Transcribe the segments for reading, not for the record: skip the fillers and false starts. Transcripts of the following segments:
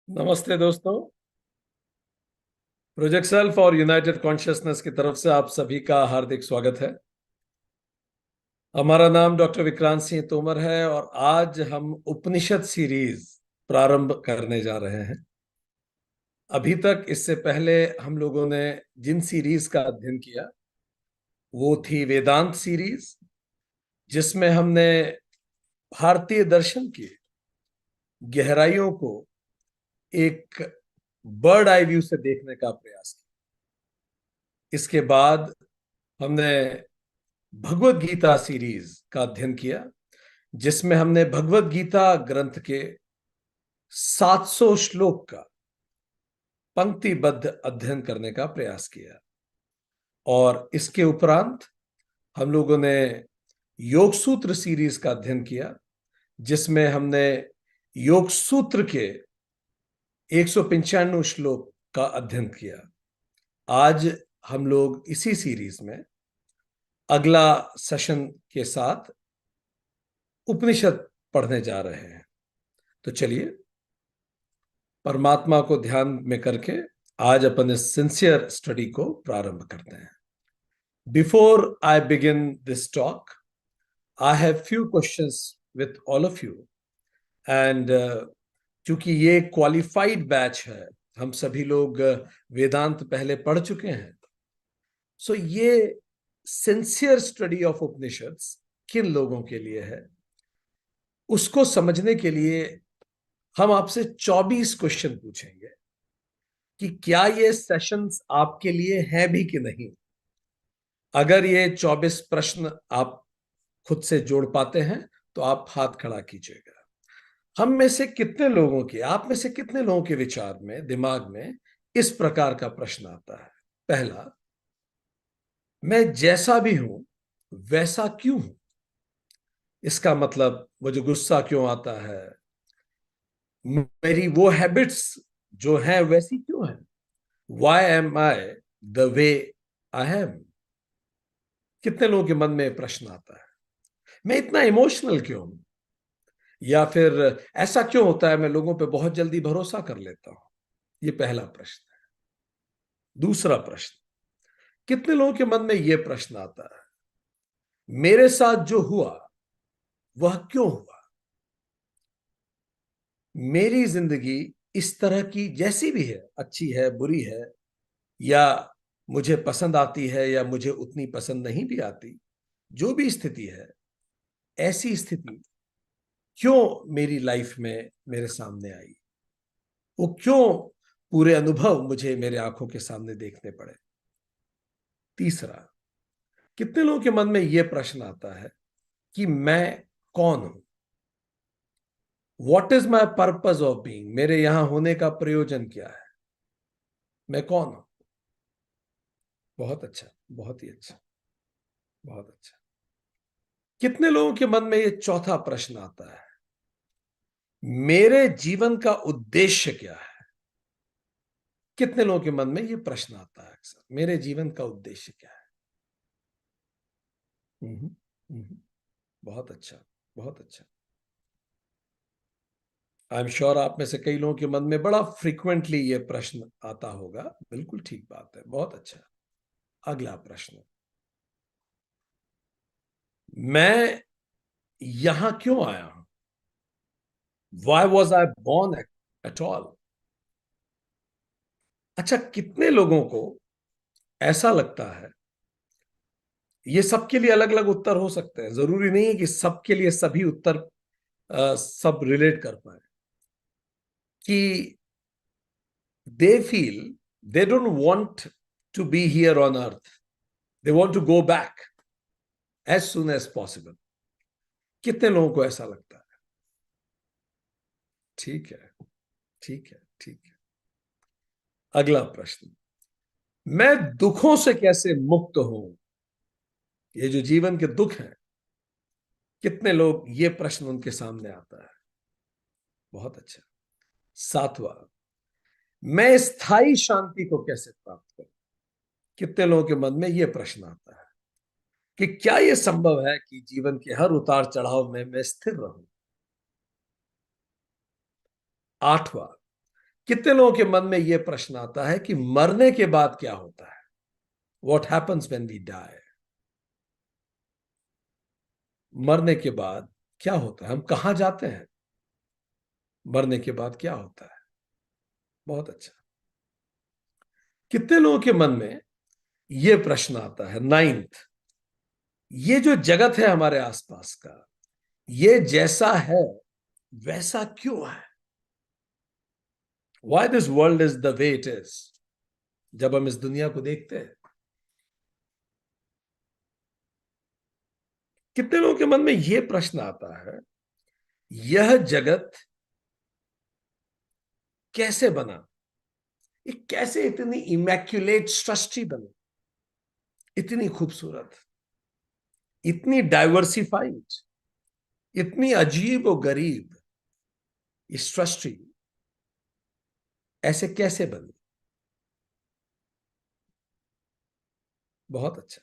नमस्ते दोस्तों। Project self और यूनाइटेड कॉन्शियसनेस की तरफ से आप सभी का हार्दिक स्वागत है। हमारा नाम डॉक्टर विक्रांत सिंह तोमर है और आज हम उपनिषद सीरीज प्रारंभ करने जा रहे हैं। अभी तक इससे पहले हम लोगों ने जिन सीरीज का अध्ययन किया वो थी वेदांत सीरीज, जिसमें हमने भारतीय दर्शन की गहराइयों को एक बर्ड आई व्यू से देखने का प्रयास किया। इसके बाद हमने भगवत गीता सीरीज का अध्ययन किया, जिसमें हमने भगवत गीता ग्रंथ के 700 श्लोक का पंक्तिबद्ध अध्ययन करने का प्रयास किया। और इसके उपरांत हम लोगों ने योग सूत्र सीरीज का अध्ययन किया, जिसमें हमने योग सूत्र के 195 श्लोक का अध्ययन किया। आज हम लोग इसी सीरीज में अगला सेशन के साथ उपनिषद पढ़ने जा रहे हैं। तो चलिए, परमात्मा को ध्यान में करके आज अपन इस सिंसियर स्टडी को प्रारंभ करते हैं। Before I begin this talk, I have few questions with all of you. And चूंकि ये क्वालिफाइड बैच है, हम सभी लोग वेदांत पहले पढ़ चुके हैं, सो ये सिंसियर स्टडी ऑफ उपनिषद्स किन लोगों के लिए है, उसको समझने के लिए हम आपसे 24 क्वेश्चन पूछेंगे कि क्या ये सेशंस आपके लिए हैं भी कि नहीं। अगर ये 24 प्रश्न आप खुद से जोड़ पाते हैं तो आप हाथ खड़ा कीजिएगा। हम में से कितने लोगों के, आप में से कितने लोगों के विचार में, दिमाग में इस प्रकार का प्रश्न आता है? पहला, मैं जैसा भी हूं वैसा क्यों हूं? इसका मतलब मुझे गुस्सा क्यों आता है, मेरी वो हैबिट्स जो हैं वैसी क्यों है, why am I the way I am. कितने लोगों के मन में प्रश्न आता है, मैं इतना इमोशनल क्यों हूं, या फिर ऐसा क्यों होता है मैं लोगों पे बहुत जल्दी भरोसा कर लेता हूं। ये पहला प्रश्न है। दूसरा प्रश्न, कितने लोगों के मन में यह प्रश्न आता है, मेरे साथ जो हुआ वह क्यों हुआ? मेरी जिंदगी इस तरह की जैसी भी है, अच्छी है, बुरी है, या मुझे पसंद आती है या मुझे उतनी पसंद नहीं भी आती, जो भी स्थिति है, ऐसी स्थिति क्यों मेरी लाइफ में मेरे सामने आई, वो क्यों पूरे अनुभव मुझे मेरे आंखों के सामने देखने पड़े। तीसरा, कितने लोगों के मन में यह प्रश्न आता है कि मैं कौन हूं, what is my purpose of being, मेरे यहां होने का प्रयोजन क्या है, मैं कौन हूं। बहुत अच्छा, बहुत ही अच्छा, बहुत अच्छा। कितने लोगों के मन में यह चौथा प्रश्न आता है, मेरे जीवन का उद्देश्य क्या है? कितने लोगों के मन में यह प्रश्न आता है अक्सर, मेरे जीवन का उद्देश्य क्या है? हम्म, हम्म, बहुत अच्छा, बहुत अच्छा। आई एम श्योर आप में से कई लोगों के मन में बड़ा फ्रीक्वेंटली यह प्रश्न आता होगा। बिल्कुल ठीक बात है, बहुत अच्छा। अगला प्रश्न, मैं यहां क्यों आया हूं, why was I born at all. अच्छा, कितने लोगों को ऐसा लगता है, ये सबके लिए अलग अलग उत्तर हो सकते हैं, जरूरी नहीं है कि सबके लिए सभी उत्तर सब रिलेट कर पाए, कि they feel they don't want to be here on earth, they want to go back as soon as possible. कितने लोगों को ऐसा लगता है? ठीक है, ठीक है, ठीक है। अगला प्रश्न, मैं दुखों से कैसे मुक्त हूं, ये जो जीवन के दुख हैं, कितने लोग ये प्रश्न उनके सामने आता है? बहुत अच्छा। सातवां, मैं स्थायी शांति को कैसे प्राप्त करूं? कितने लोगों के मन में यह प्रश्न आता है कि क्या यह संभव है कि जीवन के हर उतार चढ़ाव में मैं स्थिर रहूं? आठवां, कितने लोगों के मन में यह प्रश्न आता है कि मरने के बाद क्या होता है? What happens when we die? मरने के बाद क्या होता है? हम कहां जाते हैं? मरने के बाद क्या होता है? बहुत अच्छा। कितने लोगों के मन में यह प्रश्न आता है, नाइन्थ, ये जो जगत है हमारे आसपास का, ये जैसा है वैसा क्यों है? Why this world is the way it is? जब हम इस दुनिया को देखते हैं, कितने लोगों के मन में यह प्रश्न आता है, यह जगत कैसे बना? ये कैसे इतनी इमैक्युलेट सृष्टि बनी, इतनी खूबसूरत, इतनी डाइवर्सिफाइड, इतनी अजीब और गरीब ये सृष्टि ऐसे कैसे बनी? बहुत अच्छा।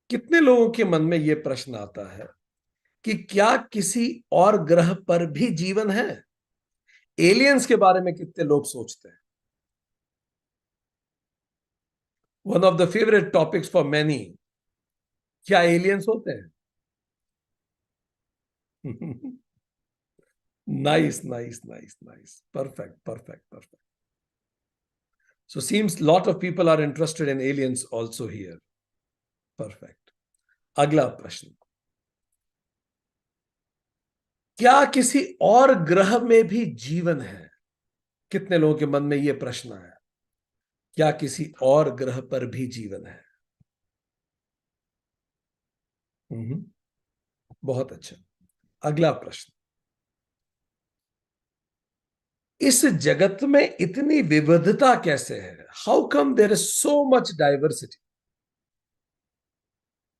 कितने लोगों के मन में यह प्रश्न आता है कि क्या किसी और ग्रह पर भी जीवन है? एलियंस के बारे में कितने लोग सोचते हैं? One of the favourite topics for many, क्या एलियंस होते हैं? Nice nice nice nice, perfect perfect perfect. So seems lot of people are interested in aliens also here. Perfect. अगला प्रश्न, क्या किसी और ग्रह में भी जीवन है? कितने लोगों के मन में यह प्रश्न आया, क्या किसी और ग्रह पर भी जीवन है? बहुत अच्छा। अगला प्रश्न, इस जगत में इतनी विविधता कैसे है? How come there is so much diversity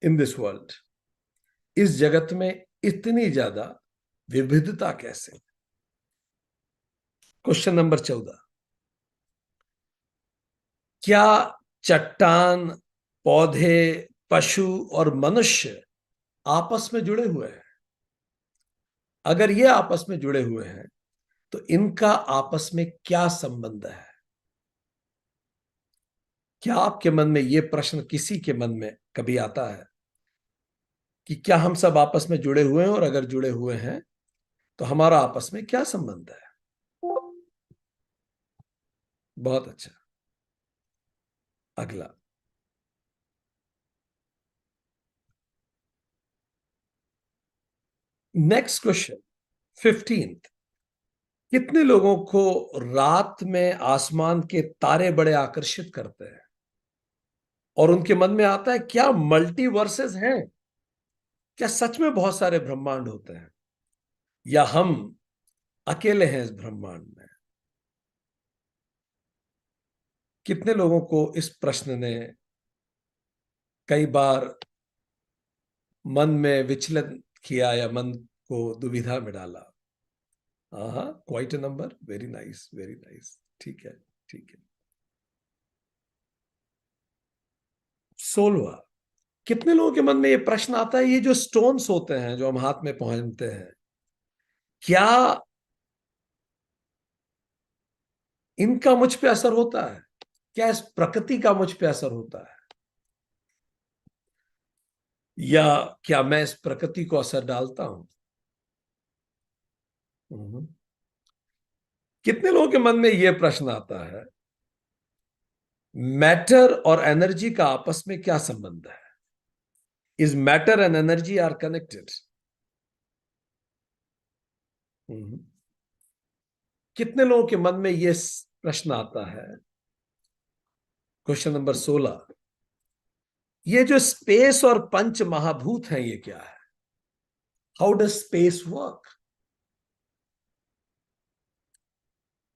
in this world? इस जगत में इतनी ज्यादा विविधता कैसे? क्वेश्चन नंबर 14, क्या चट्टान, पौधे, पशु और मनुष्य आपस में जुड़े हुए हैं? अगर ये आपस में जुड़े हुए हैं तो इनका आपस में क्या संबंध है? क्या आपके मन में यह प्रश्न किसी के मन में कभी आता है कि क्या हम सब आपस में जुड़े हुए हैं, और अगर जुड़े हुए हैं तो हमारा आपस में क्या संबंध है? बहुत अच्छा। अगला, नेक्स्ट क्वेश्चन 15, कितने लोगों को रात में आसमान के तारे बड़े आकर्षित करते हैं और उनके मन में आता है क्या मल्टीवर्सेस हैं? क्या सच में बहुत सारे ब्रह्मांड होते हैं, या हम अकेले हैं इस ब्रह्मांड में? कितने लोगों को इस प्रश्न ने कई बार मन में विचलन किया या मन को दुविधा में डाला? हाँ, quite a number, very nice very nice, ठीक है ठीक है। 16, कितने लोगों के मन में यह प्रश्न आता है, ये जो स्टोन्स होते हैं जो हम हाथ में पहनते हैं, क्या इनका मुझ पे असर होता है? क्या इस प्रकृति का मुझ पे असर होता है, या क्या मैं इस प्रकृति को असर डालता हूं? हम्म। कितने लोगों के मन में यह प्रश्न आता है, मैटर और एनर्जी का आपस में क्या संबंध है? Is matter and energy are connected? कितने लोगों के मन में यह प्रश्न आता है, क्वेश्चन नंबर 16, ये जो स्पेस और पंच महाभूत हैं ये क्या है? How does space work?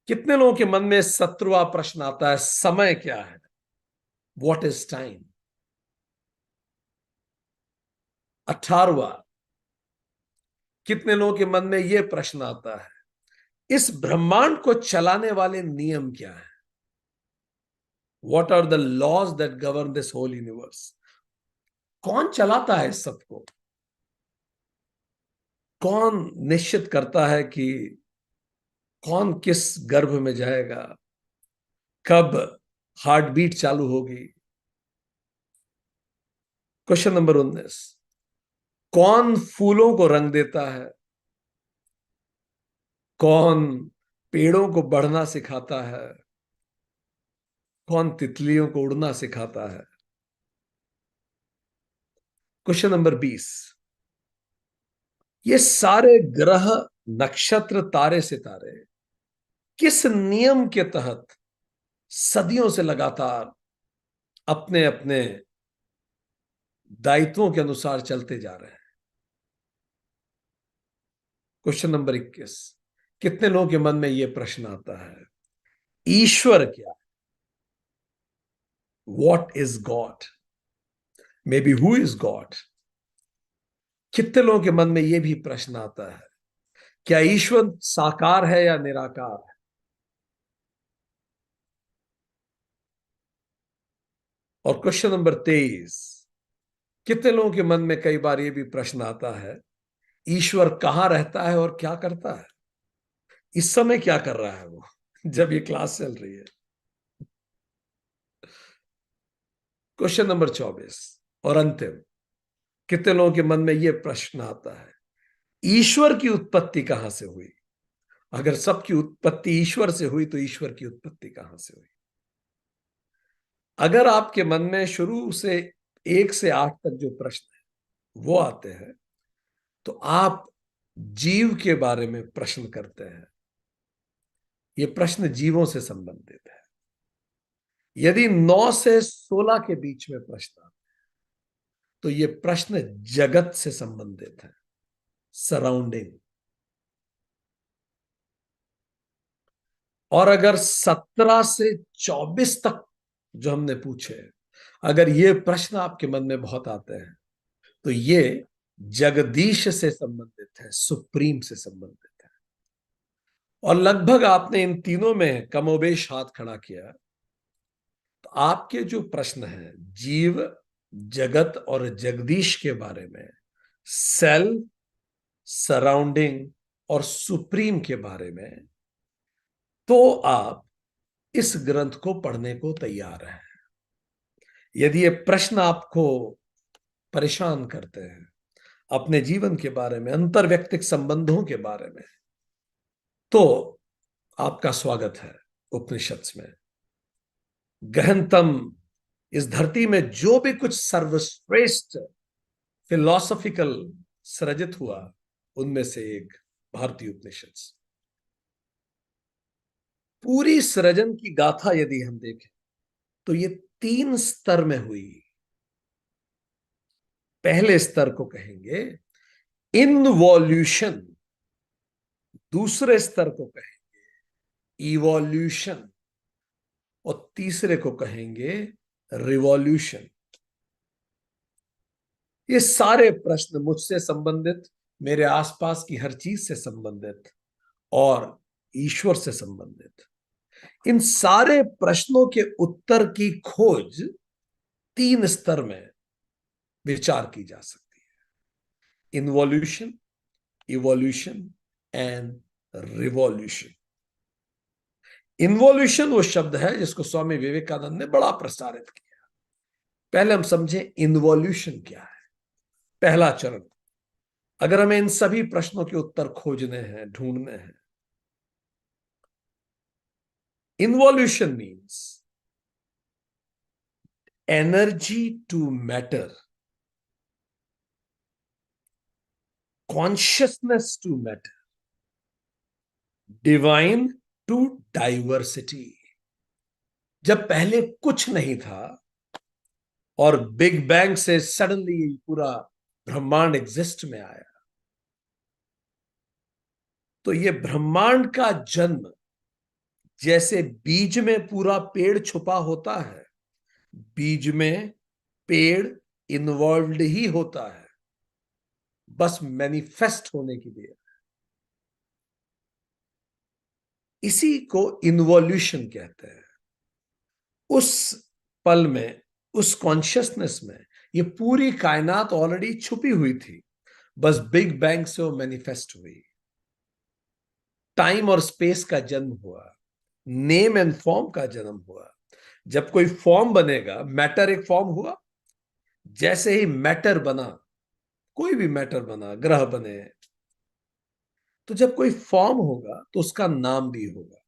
कितने लोगों के मन में 17वां प्रश्न आता है, समय क्या है? What is time? 18वां, कितने लोगों के मन में यह प्रश्न आता है, इस ब्रह्मांड को चलाने वाले नियम क्या है? What are the laws that govern this whole universe? कौन चलाता है इस सबको? कौन निश्चित करता है कि कौन किस गर्भ में जाएगा, कब हार्ट बीट चालू होगी। क्वेश्चन नंबर 19, कौन फूलों को रंग देता है, कौन पेड़ों को बढ़ना सिखाता है, कौन तितलियों को उड़ना सिखाता है। क्वेश्चन नंबर 20, ये सारे ग्रह, नक्षत्र, तारे, सितारे किस नियम के तहत सदियों से लगातार अपने अपने दायित्वों के अनुसार चलते जा रहे हैं। क्वेश्चन नंबर 21, कितने लोगों के मन में यह प्रश्न आता है, ईश्वर क्या है? What is God? May be who is God? कितने लोगों के मन में यह भी प्रश्न आता है, क्या ईश्वर साकार है या निराकार है? और क्वेश्चन नंबर 23, कितने लोगों के मन में कई बार यह भी प्रश्न आता है, ईश्वर कहां रहता है और क्या करता है? इस समय क्या कर रहा है वो जब ये क्लास चल रही है? क्वेश्चन नंबर 24 और अंतिम, कितने लोगों के मन में यह प्रश्न आता है, ईश्वर की उत्पत्ति कहां से हुई? अगर सबकी उत्पत्ति ईश्वर से हुई तो ईश्वर की उत्पत्ति कहां से हुई? अगर आपके मन में शुरू से 1 से 8 तक जो प्रश्न है वो आते हैं, तो आप जीव के बारे में प्रश्न करते हैं। ये प्रश्न जीवों से संबंधित है। यदि 9 से 16 के बीच में प्रश्न आते हैं, तो ये प्रश्न जगत से संबंधित है, सराउंडिंग। और अगर 17 से 24 तक जो हमने पूछे, अगर ये प्रश्न आपके मन में बहुत आते हैं, तो ये जगदीश से संबंधित है, सुप्रीम से संबंधित है। और लगभग आपने इन तीनों में कमोबेश हाथ खड़ा किया, तो आपके जो प्रश्न हैं जीव, जगत और जगदीश के बारे में, सेल्फ, सराउंडिंग और सुप्रीम के बारे में, तो आप इस ग्रंथ को पढ़ने को तैयार हैं। यदि ये प्रश्न आपको परेशान करते हैं, अपने जीवन के बारे में, अंतर्व्यक्तिक संबंधों के बारे में, तो आपका स्वागत है उपनिषद में। गहनतम इस धरती में जो भी कुछ सर्वश्रेष्ठ फिलॉसफिकल सृजित हुआ, उनमें से एक भारतीय उपनिषद। पूरी सृजन की गाथा यदि हम देखें, तो ये 3 स्तर में हुई। पहले स्तर को कहेंगे इनवॉल्यूशन, दूसरे स्तर को कहेंगे इवोल्यूशन, और तीसरे को कहेंगे रिवॉल्यूशन। ये सारे प्रश्न मुझसे संबंधित, मेरे आसपास की हर चीज से संबंधित और ईश्वर से संबंधित। इन सारे प्रश्नों के उत्तर की खोज 3 स्तर में विचार की जा सकती है, इनवॉल्यूशन, इवोल्यूशन एंड रिवॉल्यूशन। इन्वॉल्यूशन वो शब्द है जिसको स्वामी विवेकानंद ने बड़ा प्रसारित किया। पहले हम समझें इन्वॉल्यूशन क्या है। पहला चरण, अगर हमें इन सभी प्रश्नों के उत्तर खोजने हैं, ढूंढने हैं, involution means energy to matter, consciousness to matter, divine to diversity. जब पहले कुछ नहीं था और बिग बैंग से सडनली पूरा ब्रह्मांड एग्जिस्ट में आया, तो ये ब्रह्मांड का जन्म जैसे बीज में पूरा पेड़ छुपा होता है, बीज में पेड़ इन्वॉल्व्ड ही होता है, बस मैनिफेस्ट होने की देर। इसी को इन्वॉल्यूशन कहते हैं। उस पल में, उस कॉन्शियसनेस में, ये पूरी कायनात ऑलरेडी छुपी हुई थी, बस बिग बैंग से वो मैनिफेस्ट हुई। टाइम और स्पेस का जन्म हुआ, नेम एंड फॉर्म का जन्म हुआ। जब कोई फॉर्म बनेगा, मैटर एक फॉर्म हुआ, जैसे ही मैटर बना, कोई भी मैटर बना, ग्रह बने, तो जब कोई फॉर्म होगा तो उसका नाम भी होगा,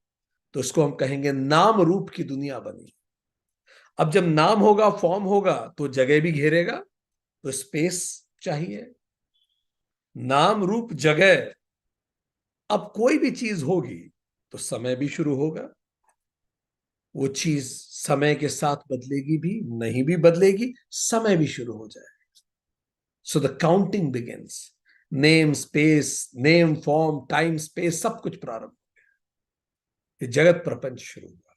तो इसको हम कहेंगे नाम रूप की दुनिया बनी। अब जब नाम होगा, फॉर्म होगा, तो जगह भी घेरेगा, तो स्पेस चाहिए, नाम रूप जगह। अब कोई भी चीज होगी तो समय भी शुरू होगा, वो चीज समय के साथ बदलेगी भी, नहीं भी बदलेगी, समय भी शुरू हो जाए। So the counting begins, name space, name form time space सब कुछ प्रारंभ, ये जगत प्रपंच शुरू हुआ।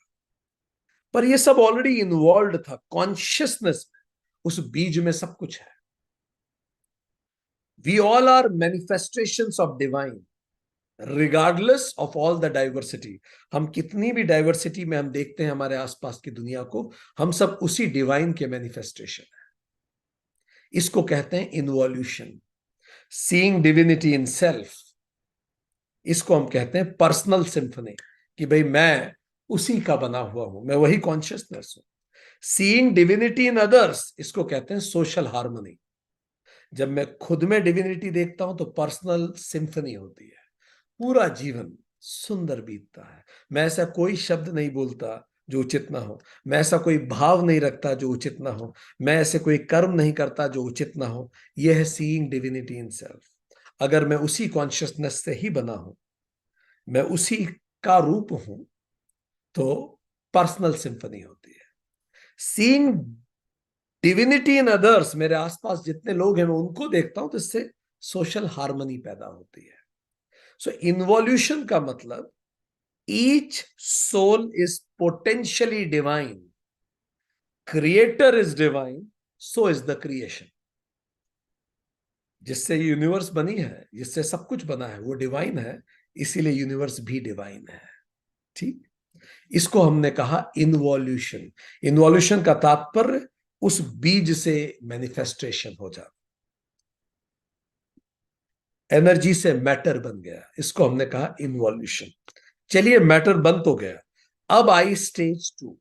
पर ये सब ऑलरेडी इन्वॉल्व था कॉन्शियसनेस में, उस बीज में सब कुछ है। We all are manifestations of divine, regardless of all the diversity. हम कितनी भी डाइवर्सिटी में हम देखते हैं हमारे आसपास की दुनिया को, हम सब उसी डिवाइन के मैनिफेस्टेशन है। इसको कहते हैं involution, seeing divinity in self. इसको हम कहते हैं पर्सनल सिंफनी, कि भाई मैं उसी का बना हुआ हूं, मैं वही कॉन्शियसनेस हूं। सीइंग डिविनिटी इन अदर्स, इसको कहते हैं सोशल हार्मनी। जब मैं खुद में डिविनिटी देखता हूं तो पर्सनल सिंफनी होती है, पूरा जीवन सुंदर बीतता है। मैं ऐसा कोई शब्द नहीं बोलता जो उचित ना हो, मैं ऐसा कोई भाव नहीं रखता जो उचित ना हो, मैं ऐसे कोई कर्म नहीं करता जो उचित ना हो। यह है सीइंग डिविनिटी इन सेल्फ। अगर मैं उसी कॉन्शियसनेस से ही बना हूं, मैं उसी का रूप हूं, तो पर्सनल सिंफनी होती है। सीइंग डिविनिटी इन अदर्स, मेरे आसपास जितने लोग हैं मैं उनको देखता हूं, तो इससे सोशल हार्मनी पैदा होती है। सो इन्वॉल्यूशन का मतलब each soul is potentially divine, creator is divine, so is the creation. जिससे यूनिवर्स बनी है, जिससे सब कुछ बना है, वो डिवाइन है, इसीलिए यूनिवर्स भी डिवाइन है। ठीक, इसको हमने कहा इन्वॉल्यूशन। इन्वॉल्यूशन का तात्पर्य उस बीज से मैनिफेस्टेशन हो जाता, एनर्जी से मैटर बन गया, इसको हमने कहा इन्वॉल्यूशन। चलिए, मैटर बन तो गया, अब आई स्टेज 2,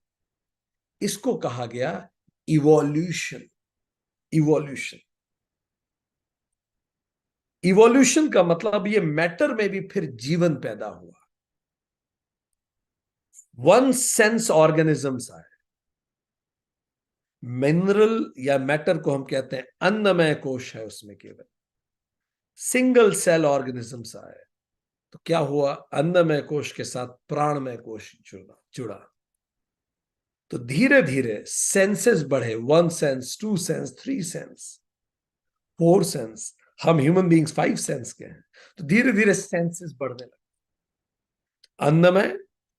इसको कहा गया इवोल्यूशन। इवोल्यूशन, इवोल्यूशन का मतलब ये मैटर में भी फिर जीवन पैदा हुआ। वन सेंस ऑर्गेनिजम्स आए, मिनरल या मैटर को हम कहते हैं अन्नमय कोश है उसमें केवल, सिंगल सेल ऑर्गेनिजम्स आए। तो क्या हुआ, अन्नमय कोश के साथ प्राणमय कोश जुड़ा जुड़ा, तो धीरे धीरे सेंसेस बढ़े, one sense, two sense, three sense, four sense. हम ह्यूमन बींग्स 5 सेंस के हैं, तो धीरे धीरे सेंसेस बढ़ने लगे। अन्नमय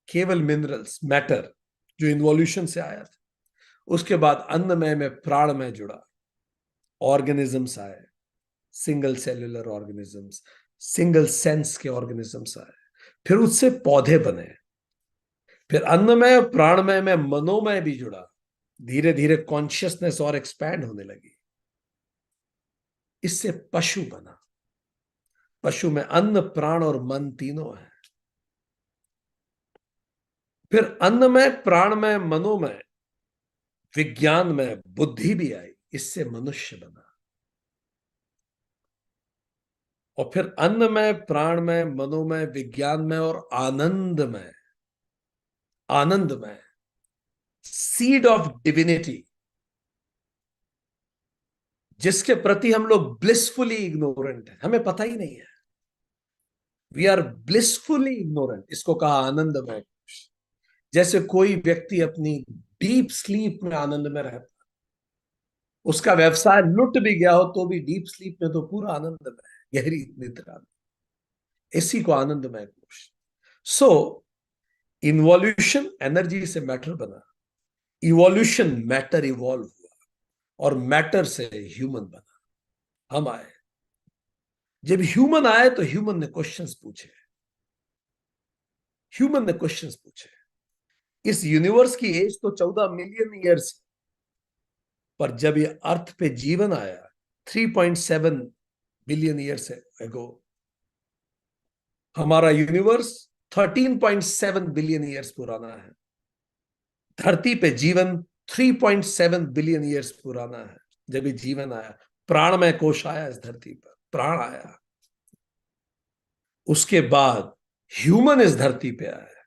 केवल मिनरल्स, मैटर जो इन्वॉल्यूशन से आया था। उसके बाद अन्नमय में प्राणमय जुड़ा, ऑर्गेनिजम्स आए, single cellular organisms, single sense के ऑर्गेनिजम्स आए, फिर उससे पौधे बने, फिर अन्नमय प्राणमय में मनोमय भी जुड़ा, धीरे धीरे कॉन्शियसनेस और एक्सपैंड होने लगी, इससे पशु बना। पशु में अन्न प्राण और मन तीनों है। फिर अन्नमय प्राणमय मनोमय विज्ञान में बुद्धि भी आई, इससे मनुष्य बना। और फिर अन्नमय प्राणमय मनोमय विज्ञानमय और आनंदमय, आनंदमय सीड ऑफ डिविनिटी, जिसके प्रति हम लोग ब्लिसफुली इग्नोरेंट हैं, हमें पता ही नहीं है। वी आर ब्लिसफुली इग्नोरेंट, इसको कहा आनंदमय। जैसे कोई व्यक्ति अपनी डीप स्लीप में आनंद में रहता, उसका व्यवसाय लुट भी गया हो तो भी डीप स्लीप में तो पूरा आनंद में है, गहरी निद्रा में, इसी को आनंदमय कोश। सो इन्वॉल्यूशन एनर्जी से मैटर बना, इवोल्यूशन मैटर इवॉल्व हुआ, और मैटर से ह्यूमन बना, हम आए। जब ह्यूमन आए तो ह्यूमन ने क्वेश्चंस पूछे, ह्यूमन ने क्वेश्चंस पूछे। इस यूनिवर्स की एज तो 14 मिलियन ईयर्स, पर जब ये अर्थ पे जीवन आया 3.7 बिलियन ईयर्स एगो, हमारा यूनिवर्स 13.7 बिलियन ईयर्स पुराना है। धरती पे जीवन 3.7 बिलियन ईयर्स पुराना है। जब ये जीवन आया, प्राणमय कोश आया इस धरती पर, प्राण आया। उसके बाद ह्यूमन इस धरती पे आया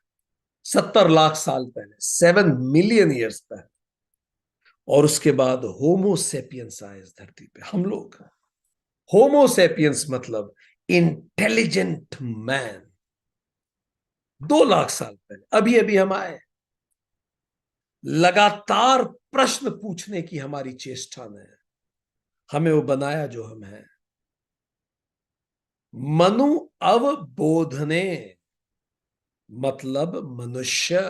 70 लाख साल पहले, 7 मिलियन ईयर्स पहले। और उसके बाद होमोसेपियंस आए इस धरती पे, हम लोग। होमोसेपियंस मतलब इंटेलिजेंट मैन, 2 लाख साल पहले, अभी अभी हम आए। लगातार प्रश्न पूछने की हमारी चेष्टा में हमें वो बनाया जो हम हैं। मनु अवबोधने मतलब मनुष्य,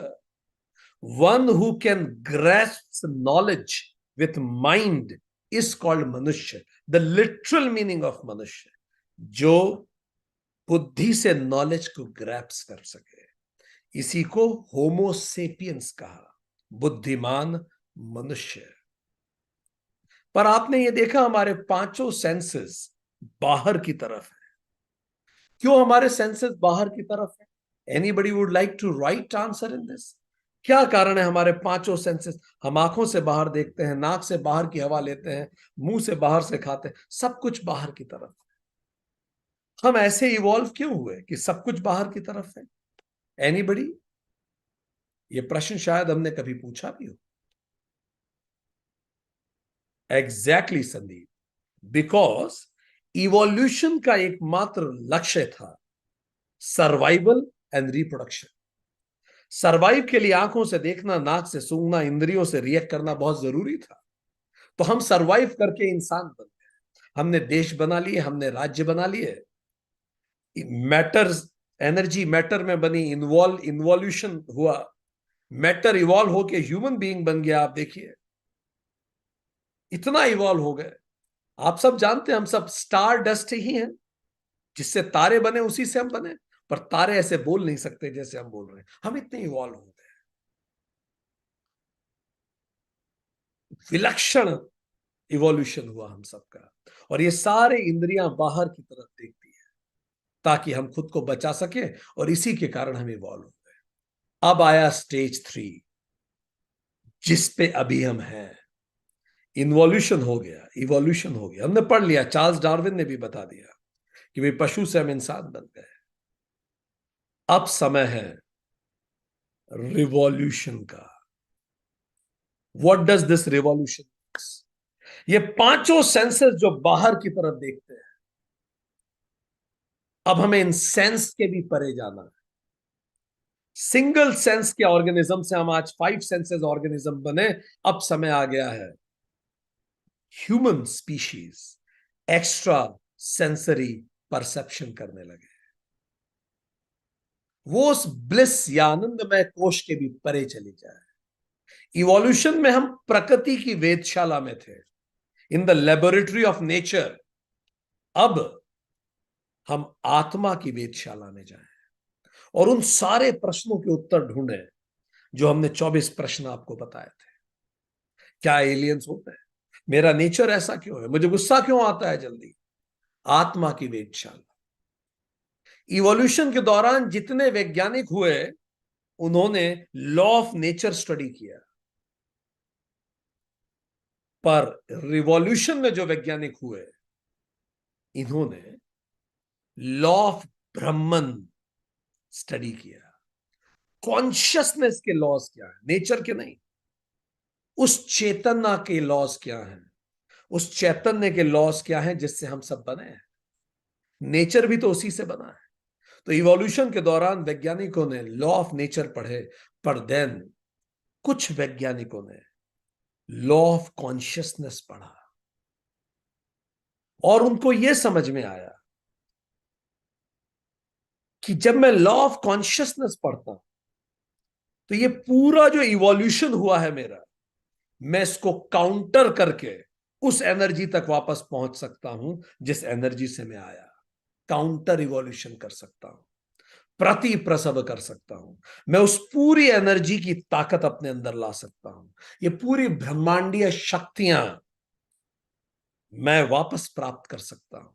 one who can grasp knowledge with mind is called मनुष्य। द लिटरल मीनिंग ऑफ मनुष्य, जो बुद्धि से नॉलेज को ग्रैप्स कर सके, इसी को होमोसेपियंस कहा, बुद्धिमान मनुष्य। पर आपने ये देखा हमारे पांचों सेंसेस बाहर की तरफ है। क्यों हमारे सेंसेस बाहर की तरफ है? Anybody would like to write answer in this? क्या कारण है हमारे पांचों सेंसेस? हम आंखों से बाहर देखते हैं, नाक से बाहर की हवा लेते हैं, मुंह से बाहर से खाते हैं, सब कुछ बाहर की तरफ है। हम ऐसे इवॉल्व क्यों हुए कि सब कुछ बाहर की तरफ है? एनीबडी? ये प्रश्न शायद हमने कभी पूछा भी हो। एग्जैक्टली संदीप, बिकॉज इवोल्यूशन का एकमात्र लक्ष्य था सर्वाइवल एंड रिप्रोडक्शन। सर्वाइव के लिए आंखों से देखना, नाक से सूंघना, इंद्रियों से रिएक्ट करना बहुत जरूरी था। तो हम सर्वाइव करके इंसान बन गए। हमने देश बना लिए, हमने राज्य बना लिए, मैटर, एनर्जी मैटर में बनी, इन्वॉल्यूशन हुआ, मैटर इवॉल्व होके ह्यूमन बीइंग बन गया। आप देखिए इतना इवॉल्व हो गए। आप सब जानते हैं हम सब स्टार डस्ट ही हैं, जिससे तारे बने उसी से हम बने। पर तारे ऐसे बोल नहीं सकते जैसे हम बोल रहे हैं, हम इतने इवॉल्व हो गए। विलक्षण इवोल्यूशन हुआ हम सबका। और ये सारे इंद्रियां बाहर की तरफ देखती है ताकि हम खुद को बचा सके, और इसी के कारण हम इवॉल्व हो गए। अब आया स्टेज 3, जिस पे अभी हम हैं। इन्वॉल्यूशन हो गया, इवोल्यूशन हो गया, हमने पढ़ लिया, चार्ल्स डार्विन ने भी बता दिया कि भाई पशु से हम इंसान बन गए। अब समय है रिवॉल्यूशन का। What does this revolution? ये पांचों सेंसेस जो बाहर की तरफ देखते हैं, अब हमें इन सेंस के भी परे जाना है। सिंगल सेंस के ऑर्गेनिज्म से हम आज 5 सेंसेस ऑर्गेनिज्म बने। अब समय आ गया है human species extra sensory perception करने लगे। वो उस ब्लिस या आनंदमय कोश के भी परे चली जाए। इवोल्यूशन में हम प्रकृति की वेधशाला में थे, in the laboratory of nature. अब हम आत्मा की वेधशाला में जाएं और उन सारे प्रश्नों के उत्तर ढूंढें जो हमने 24 प्रश्न आपको बताए थे। क्या एलियंस होते हैं? मेरा नेचर ऐसा क्यों है? मुझे गुस्सा क्यों आता है जल्दी? आत्मा की वेधशाला। इवोल्यूशन के दौरान जितने वैज्ञानिक हुए, उन्होंने लॉ ऑफ नेचर स्टडी किया। पर रिवॉल्यूशन में जो वैज्ञानिक हुए, इन्होंने लॉ ऑफ ब्रह्मन स्टडी किया। कॉन्शियसनेस के लॉज क्या है, नेचर के नहीं। उस चेतना के लॉज क्या हैं, उस चैतन्य के लॉज क्या हैं जिससे हम सब बने हैं। नेचर भी तो उसी से बना है। तो इवोल्यूशन के दौरान वैज्ञानिकों ने लॉ ऑफ नेचर पढ़े, पर देन कुछ वैज्ञानिकों ने लॉ ऑफ कॉन्शियसनेस पढ़ा, और उनको यह समझ में आया कि जब मैं लॉ ऑफ कॉन्शियसनेस पढ़ता हूं, तो ये पूरा जो इवोल्यूशन हुआ है मेरा, मैं इसको काउंटर करके उस एनर्जी तक वापस पहुंच सकता हूं जिस एनर्जी से मैं आया। काउंटर इवोल्यूशन कर सकता हूं, प्रति प्रसव कर सकता हूं। मैं उस पूरी एनर्जी की ताकत अपने अंदर ला सकता हूं। ये पूरी ब्रह्मांडीय शक्तियां मैं वापस प्राप्त कर सकता हूं।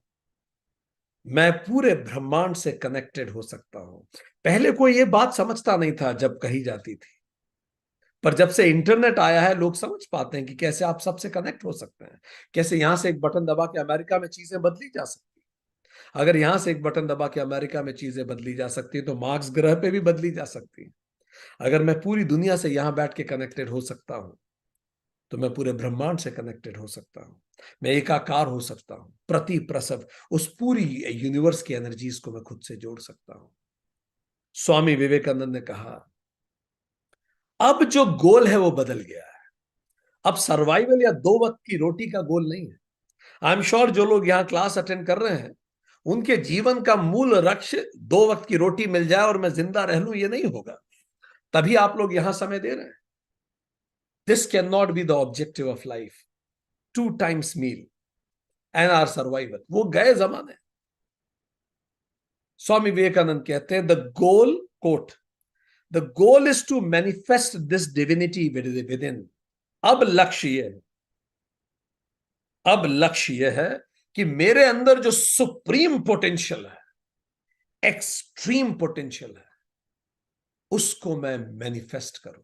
मैं पूरे ब्रह्मांड से कनेक्टेड हो सकता हूं। पहले कोई ये बात समझता नहीं था जब कही जाती थी, पर जब से इंटरनेट आया है लोग समझ पाते हैं कि कैसे आप सबसे कनेक्ट हो सकते हैं। कैसे यहां से एक बटन दबा के अमेरिका में चीजें बदली जा सकती हैं। अगर यहां से एक बटन दबा के अमेरिका में चीजें बदली जा सकती है तो मार्स ग्रह पे भी बदली जा सकती है। अगर मैं पूरी दुनिया से यहां बैठ के कनेक्टेड हो सकता हूं तो मैं पूरे ब्रह्मांड से कनेक्टेड हो सकता हूं। मैं एकाकार हो सकता हूं, प्रति प्रसव उस पूरी यूनिवर्स की एनर्जीज को मैं खुद से जोड़ सकता हूं। स्वामी विवेकानंद ने कहा, अब जो गोल है वो बदल गया है। अब सर्वाइवल या दो वक्त की रोटी का गोल नहीं है। आई एम श्योर जो लोग यहां क्लास अटेंड कर रहे हैं उनके जीवन का मूल लक्ष्य दो वक्त की रोटी मिल जाए और मैं जिंदा रह लूं, ये नहीं होगा। तभी आप लोग यहां समय दे रहे हैं। This can not be the objective of life, two times meal and or survival, वो गए जमाने। स्वामी विवेकानंद कहते हैं, the goal quote, the goal is to manifest this divinity within. अब लक्ष्य यह है, अब लक्ष्य यह है कि मेरे अंदर जो सुप्रीम पोटेंशियल है, एक्सट्रीम पोटेंशियल है, उसको मैं मैनिफेस्ट करूं।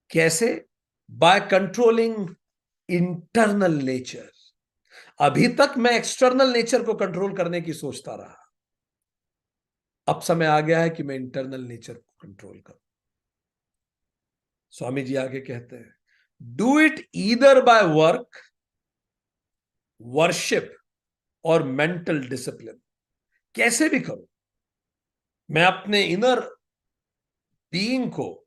कैसे? By controlling internal nature. अभी तक मैं एक्सटर्नल नेचर को कंट्रोल करने की सोचता रहा, अब समय आ गया है कि मैं इंटरनल नेचर को कंट्रोल करूं। स्वामी जी आगे कहते हैं, do it either by work, worship और मेंटल डिसिप्लिन। कैसे भी करूं, मैं अपने इनर बीइंग को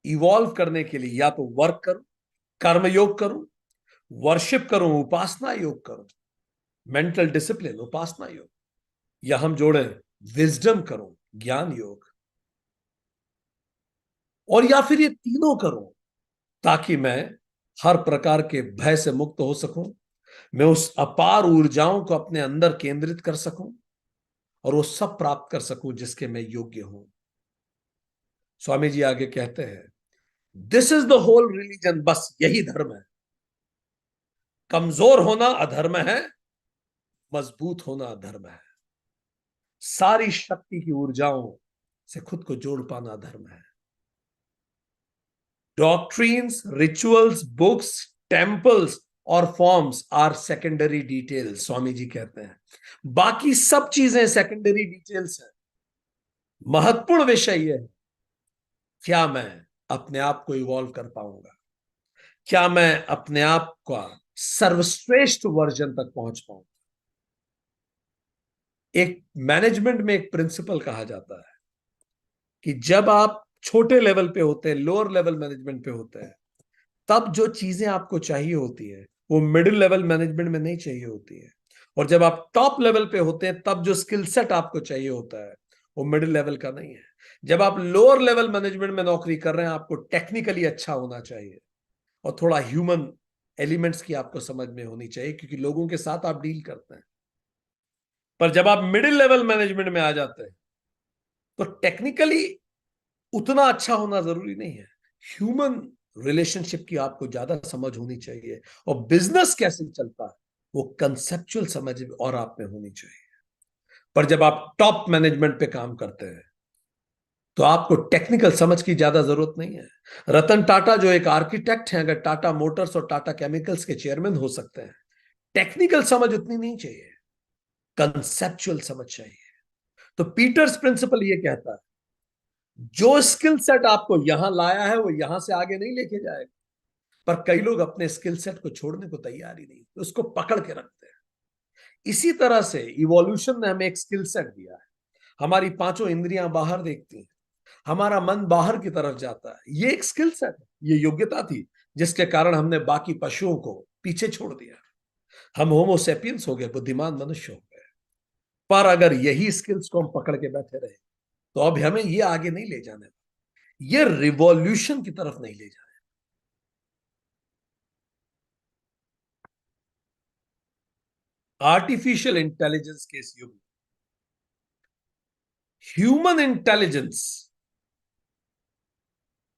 इवॉल्व करने के लिए या तो वर्क करूं, कर्म योग करूं, वर्शिप करूं, उपासना योग करूं, मेंटल डिसिप्लिन, उपासना योग, या हम जोड़े विजडम करूं, ज्ञान योग, और या फिर ये तीनों करूं ताकि मैं हर प्रकार के भय से मुक्त हो सकूं, मैं उस अपार ऊर्जाओं को अपने अंदर केंद्रित कर सकूं और वो सब प्राप्त कर सकूं जिसके मैं योग्य हूं। स्वामी जी आगे कहते हैं, this is the whole religion, बस यही धर्म है। कमजोर होना अधर्म है, मजबूत होना अधर्म है। सारी शक्ति की ऊर्जाओं से खुद को जोड़ पाना धर्म है। डॉक्ट्रीन्स, रिचुअल्स, बुक्स, टेम्पल्स और forms are secondary details, Swami ji कहते हैं। बाकी सब चीजें सेकेंडरी डिटेल्स हैं। महत्वपूर्ण विषय यह है, क्या मैं अपने आप को इवॉल्व कर पाऊंगा? क्या मैं अपने आप का सर्वश्रेष्ठ वर्जन तक पहुंच पाऊंगा? एक मैनेजमेंट में एक प्रिंसिपल कहा जाता है कि जब आप छोटे लेवल पे होते हैं, लोअर लेवल मैनेजमेंट पे होते हैं, तब जो चीजें आपको चाहिए होती है वो मिडिल लेवल मैनेजमेंट में नहीं चाहिए होती है। और जब आप टॉप लेवल पे होते हैं तब जो स्किल सेट आपको चाहिए होता है वो मिडिल लेवल का नहीं है। जब आप लोअर लेवल मैनेजमेंट में नौकरी कर रहे हैं आपको टेक्निकली अच्छा होना चाहिए और थोड़ा ह्यूमन एलिमेंट्स की आपको समझ में होनी चाहिए, क्योंकि लोगों के साथ आप डील करते हैं। पर जब आप मिडिल लेवल मैनेजमेंट में आ जाते हैं तो टेक्निकली उतना अच्छा होना जरूरी नहीं है, ह्यूमन रिलेशनशिप की आपको ज्यादा समझ होनी चाहिए, और बिजनेस कैसे चलता है वो कंसेप्चुअल समझ और आप में होनी चाहिए। पर जब आप टॉप मैनेजमेंट पे काम करते हैं तो आपको टेक्निकल समझ की ज्यादा जरूरत नहीं है। रतन टाटा जो एक आर्किटेक्ट हैं, अगर टाटा मोटर्स और टाटा केमिकल्स के चेयरमैन हो सकते हैं। टेक्निकल समझ उतनी नहीं चाहिए, कंसेप्चुअल समझ चाहिए। तो पीटर्स प्रिंसिपल ये कहता है, जो स्किल सेट आपको यहां लाया है वो यहां से आगे नहीं लेके जाएगा। पर कई लोग अपने स्किल सेट को छोड़ने को तैयार ही नहीं, तो उसको पकड़ के रखते हैं। इसी तरह से इवोल्यूशन ने हमें एक स्किल सेट दिया है। हमारी पांचों इंद्रियां बाहर देखती हैं, हमारा मन बाहर की तरफ जाता है, ये एक स्किल सेट है, ये योग्यता थी जिसके कारण हमने बाकी पशुओं को पीछे छोड़ दिया। हम होमोसेपियंस हो गए, बुद्धिमान मनुष्य हो गए। पर अगर यही स्किल्स को हम पकड़ के बैठे रहे तो अब हमें ये आगे नहीं ले जाने, ये रिवॉल्यूशन की तरफ नहीं ले जाने। आर्टिफिशियल इंटेलिजेंस के इस युग में ह्यूमन इंटेलिजेंस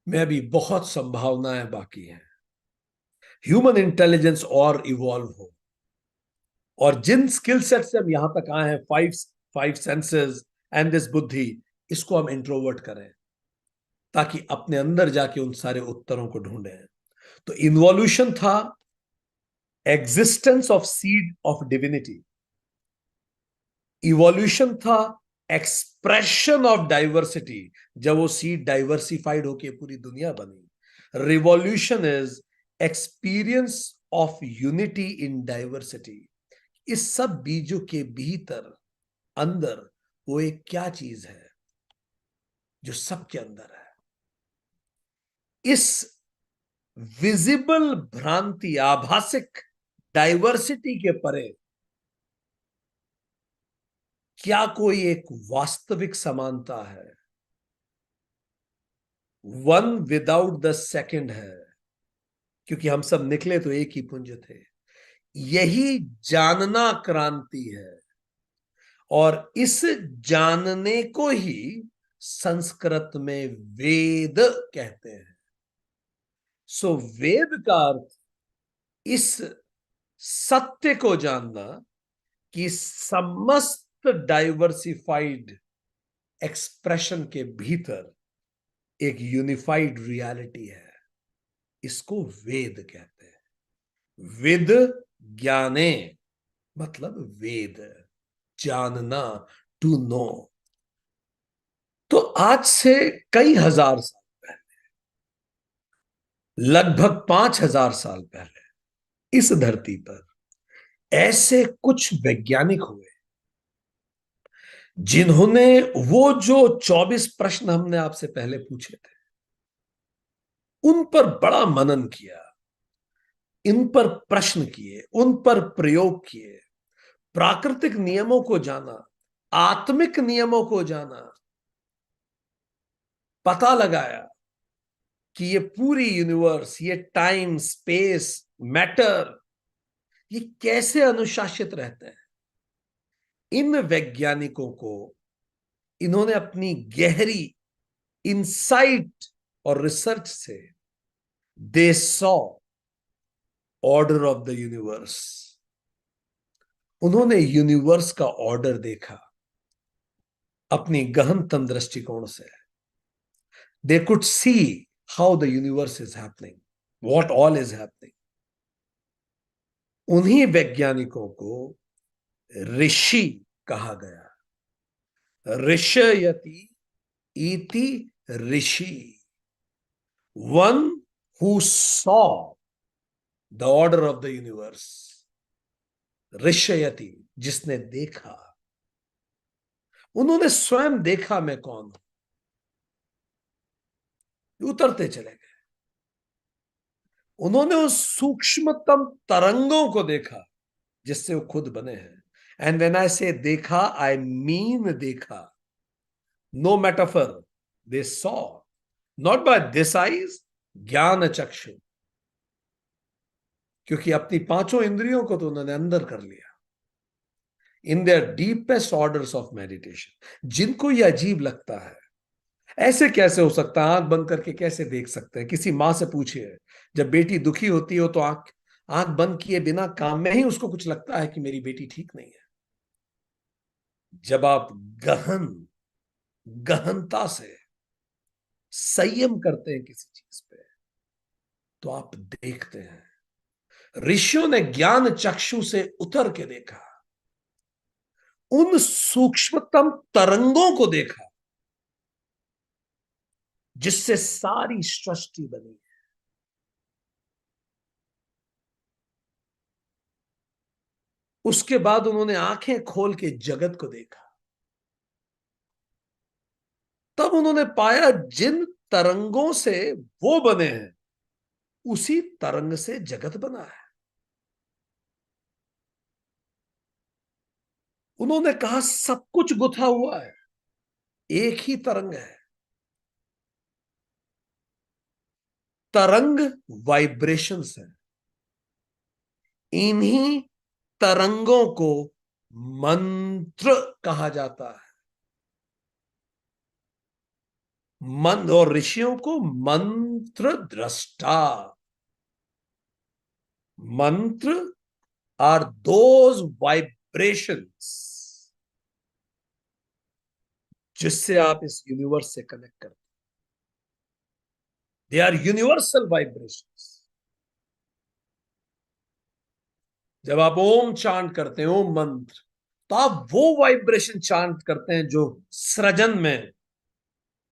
में अभी बहुत संभावनाएं बाकी हैं। ह्यूमन इंटेलिजेंस और इवॉल्व हो, और जिन स्किल सेट से हम यहां तक आए हैं, five five senses and this बुद्धि, इसको हम इंट्रोवर्ट करें ताकि अपने अंदर जाके उन सारे उत्तरों को ढूंढें। तो इन्वॉल्यूशन था existence of seed of divinity, evolution था एक्सप्रेशन ऑफ डाइवर्सिटी, जब वो सीड डाइवर्सिफाइड होके पूरी दुनिया बनी। Revolution is experience of unity in diversity. इस सब बीजों के भीतर अंदर वो एक क्या चीज है जो सबके अंदर है। इस विजिबल भ्रांति, आभासिक डाइवर्सिटी के परे क्या कोई एक वास्तविक समानता है? वन विदाउट द सेकंड है, क्योंकि हम सब निकले तो एक ही पुंज थे। यही जानना क्रांति है, और इस जानने को ही संस्कृत में वेद कहते हैं। सो वेद का अर्थ इस सत्य को जानना कि समस्त डाइवर्सिफाइड एक्सप्रेशन के भीतर एक यूनिफाइड रियलिटी है। इसको वेद कहते हैं। विद ज्ञाने मतलब वेद, जानना, टू नो। तो आज से कई हजार साल पहले, लगभग 5,000 साल पहले इस धरती पर ऐसे कुछ वैज्ञानिक हुए जिन्होंने वो जो 24 प्रश्न हमने आपसे पहले पूछे थे उन पर बड़ा मनन किया, इन पर प्रश्न किए, उन पर प्रयोग किए, प्राकृतिक नियमों को जाना, आत्मिक नियमों को जाना, पता लगाया कि ये पूरी यूनिवर्स, ये टाइम, स्पेस, मैटर, ये कैसे अनुशासित रहते हैं। इन वैज्ञानिकों को इन्होंने अपनी गहरी इंसाइट और रिसर्च से they saw order of the universe. उन्होंने यूनिवर्स का ऑर्डर देखा अपनी गहनतम दृष्टिकोण से। They could see how the universe is happening, what all is happening. उन्हीं वैज्ञानिकों को ऋषि कहा गया। ऋषयति इति ऋषि, one who saw the order of the universe. ऋषयति जिसने देखा, उन्होंने स्वयं देखा मैं कौन हूं, उतरते चले गए। उन्होंने उस सूक्ष्मतम तरंगों को देखा जिससे वो खुद बने हैं। एंड व्हेन आई से देखा, आई मीन देखा, no metaphor, they saw, not by this eyes, ज्ञान चक्षु, क्योंकि अपनी पांचों इंद्रियों को तो उन्होंने अंदर कर लिया। In their deepest orders of meditation. जिनको यह अजीब लगता है, ऐसे कैसे हो सकता है, आंख बंद करके कैसे देख सकते हैं? किसी मां से पूछिए, जब बेटी दुखी होती हो तो आंख आंख बंद किए बिना काम में ही उसको कुछ लगता है कि मेरी बेटी ठीक नहीं है। जब आप गहनता से संयम करते हैं किसी चीज पे, तो आप देखते हैं। ऋषियों ने ज्ञान चक्षु से उतर के देखा, उन सूक्ष्मतम तरंगों को देखा जिससे सारी सृष्टि बनी। उसके बाद उन्होंने आंखें खोल के जगत को देखा। तब उन्होंने पाया जिन तरंगों से वो बने हैं, उसी तरंग से जगत बना है। उन्होंने कहा सब कुछ गुथा हुआ है, एक ही तरंग है। तरंग वाइब्रेशंस है। इन्हीं तरंगों को मंत्र कहा जाता है। मन और ऋषियों को मंत्र दृष्टा, मंत्र आर दोज वाइब्रेशंस जिससे आप इस यूनिवर्स से कनेक्ट करते हैं. They are universal vibrations. जब आप ओम चांट करते हैं, ओम मंत्र, तो आप वो वाइब्रेशन चांट करते हैं जो सृजन में